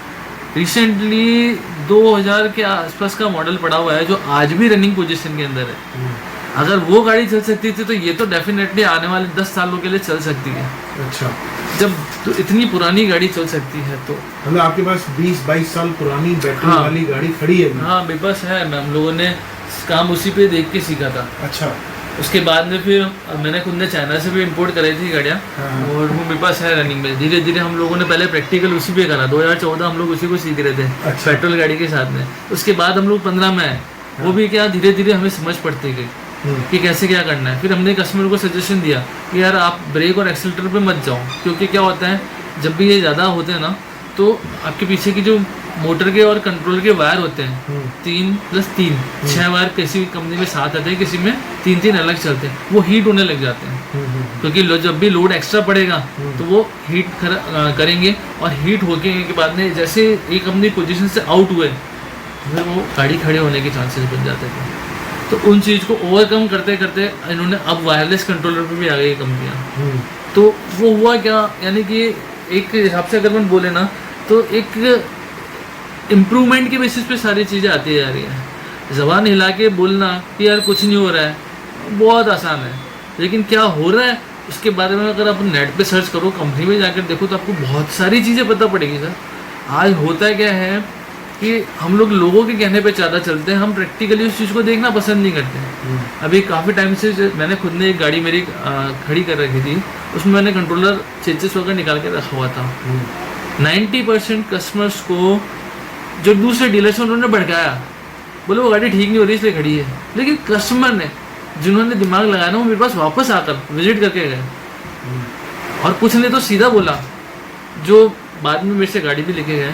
S2: रिसेंटली 2000 के आसपास का मॉडल पड़ा हुआ है जो आज भी रनिंग पोजीशन के अंदर है। अगर वो गाड़ी चल सकती थी तो ये तो डेफिनेटली आने वाले 10 सालों के लिए चल सकती है।
S1: अच्छा।
S2: जब तो इतनी पुरानी गाड़ी चल सकती है तो
S1: मतलब आपके पास 20-22 साल पुरानी बैटरी
S2: हाँ।
S1: वाली गाड़ी खड़ी है अभी?
S2: हाँ मेरे पास है, हम लोगों ने काम उसी पे देख के सीखा था।
S1: अच्छा।
S2: उसके बाद में फिर मैंने खुद ने चाइना से भी इंपोर्ट कराई थी गाड़ियाँ,
S1: हाँ।
S2: और वो मेरे पास है रनिंग में। धीरे धीरे हम लोगों ने पहले प्रैक्टिकल उसी पे करा, 2014 हम लोग उसी को सीख रहे थे।
S1: अच्छा।
S2: पेट्रोल गाड़ी के साथ में। उसके बाद हम लोग 15 में आए, वो भी क्या धीरे धीरे हमें समझ पड़ती गई कि कैसे क्या करना है। फिर हमने कस्टमर को सजेशन दिया कि यार आप ब्रेक और एक्सीलेटर पे मत जाओ, क्योंकि क्या होता है जब भी ये ज़्यादा होते हैं ना तो आपके पीछे की जो मोटर के और कंट्रोल के वायर होते हैं 3+3 6 वायर किसी कंपनी में साथ आते हैं, किसी में 3 अलग चलते हैं, वो हीट होने लग जाते हैं। क्योंकि जब भी लोड एक्स्ट्रा पड़ेगा तो वो हीट करेंगे, और हीट होके के बाद में जैसे एक अपनी पोजीशन से आउट हुए फिर वो गाड़ी खड़े होने के चांसेस बन जाते थे। तो उन चीज़ को ओवरकम करते करते इन्होंने अब वायरलेस कंट्रोलर पे भी आ गई कंपनियाँ। तो वो हुआ क्या, यानी कि एक हिसाब से अगर मैं बोले ना तो एक इम्प्रूवमेंट के बेसिस पे सारी चीज़ें आती जा रही हैं। ज़बान हिला के बोलना कि यार कुछ नहीं हो रहा है बहुत आसान है, लेकिन क्या हो रहा है उसके बारे में अगर आप नेट पे सर्च करो, कंपनी में जाकर देखो तो आपको बहुत सारी चीज़ें पता पड़ेगी। सर आज होता क्या है कि हम लोग लोगों के कहने पे ज़्यादा चलते हैं, हम प्रैक्टिकली उस चीज़ को देखना पसंद नहीं करते। अभी काफ़ी टाइम से मैंने खुद ने एक गाड़ी मेरी खड़ी कर रखी थी, उसमें मैंने कंट्रोलर चेंजेस वगैरह निकाल के रखा हुआ था। 90% कस्टमर्स को जो दूसरे डीलर से उन्होंने भड़काया, बोले वो गाड़ी ठीक नहीं हो रही इसलिए खड़ी है, लेकिन कस्टमर ने जिन्होंने दिमाग लगाया ना वो मेरे पास वापस आकर विजिट करके गए, और कुछ ने तो सीधा बोला, जो बाद में मेरे से गाड़ी भी लेके गए,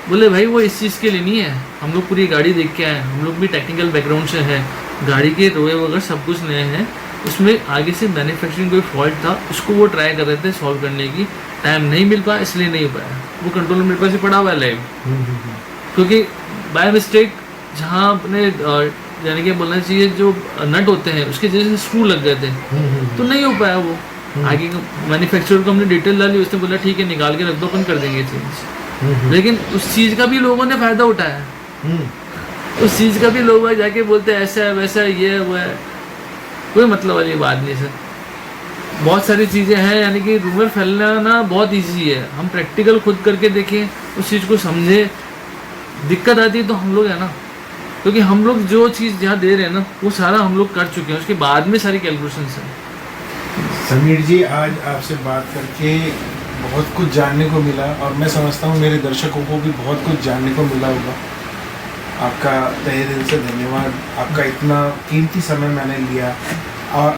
S2: बोले भाई वो इस चीज़ के लिए नहीं है, हम लोग पूरी गाड़ी देख के आए, हम लोग भी टेक्निकल बैकग्राउंड से हैं, गाड़ी के रोए वगैरह सब कुछ नए हैं, उसमें आगे से मैन्युफैक्चरिंग कोई फॉल्ट था उसको वो ट्राई कर रहे थे सॉल्व करने की, टाइम नहीं मिल पाया इसलिए नहीं हो पाया। वो कंट्रोलर मेरे पास ही पड़ा हुआ है लाइव, क्योंकि बाय मिस्टेक जहाँ अपने यानी कि बोलना चाहिए जो नट होते हैं उसके जैसे स्क्रू लग गए थे तो नहीं हो पाया वो। आगे मैन्युफैक्चरर को हमने डिटेल डाली, उसने बोला ठीक है निकाल के रख दो, अपन कर देंगे चेंज। लेकिन उस चीज़ का भी लोगों ने फ़ायदा उठाया, उस चीज़ का भी लोग जाके बोलते हैं ऐसा है वैसा है ये वो है, कोई मतलब वाली बात नहीं सर। बहुत सारी चीज़ें हैं, यानी कि रूमर फैलाना बहुत ईजी है, हम प्रैक्टिकल खुद करके देखें, उस चीज़ को समझें। दिक्कत आती है तो हम लोग है ना, क्योंकि हम लोग जो चीज़ जहाँ दे रहे हैं ना वो सारा हम लोग कर चुके हैं, उसके बाद में सारी कैलकुलेशंस हैं।
S1: समीर जी आज आपसे बात करके बहुत कुछ जानने को मिला, और मैं समझता हूँ मेरे दर्शकों को भी बहुत कुछ जानने को मिला होगा। आपका तहे दिल से धन्यवाद, आपका इतना कीमती समय मैंने लिया। और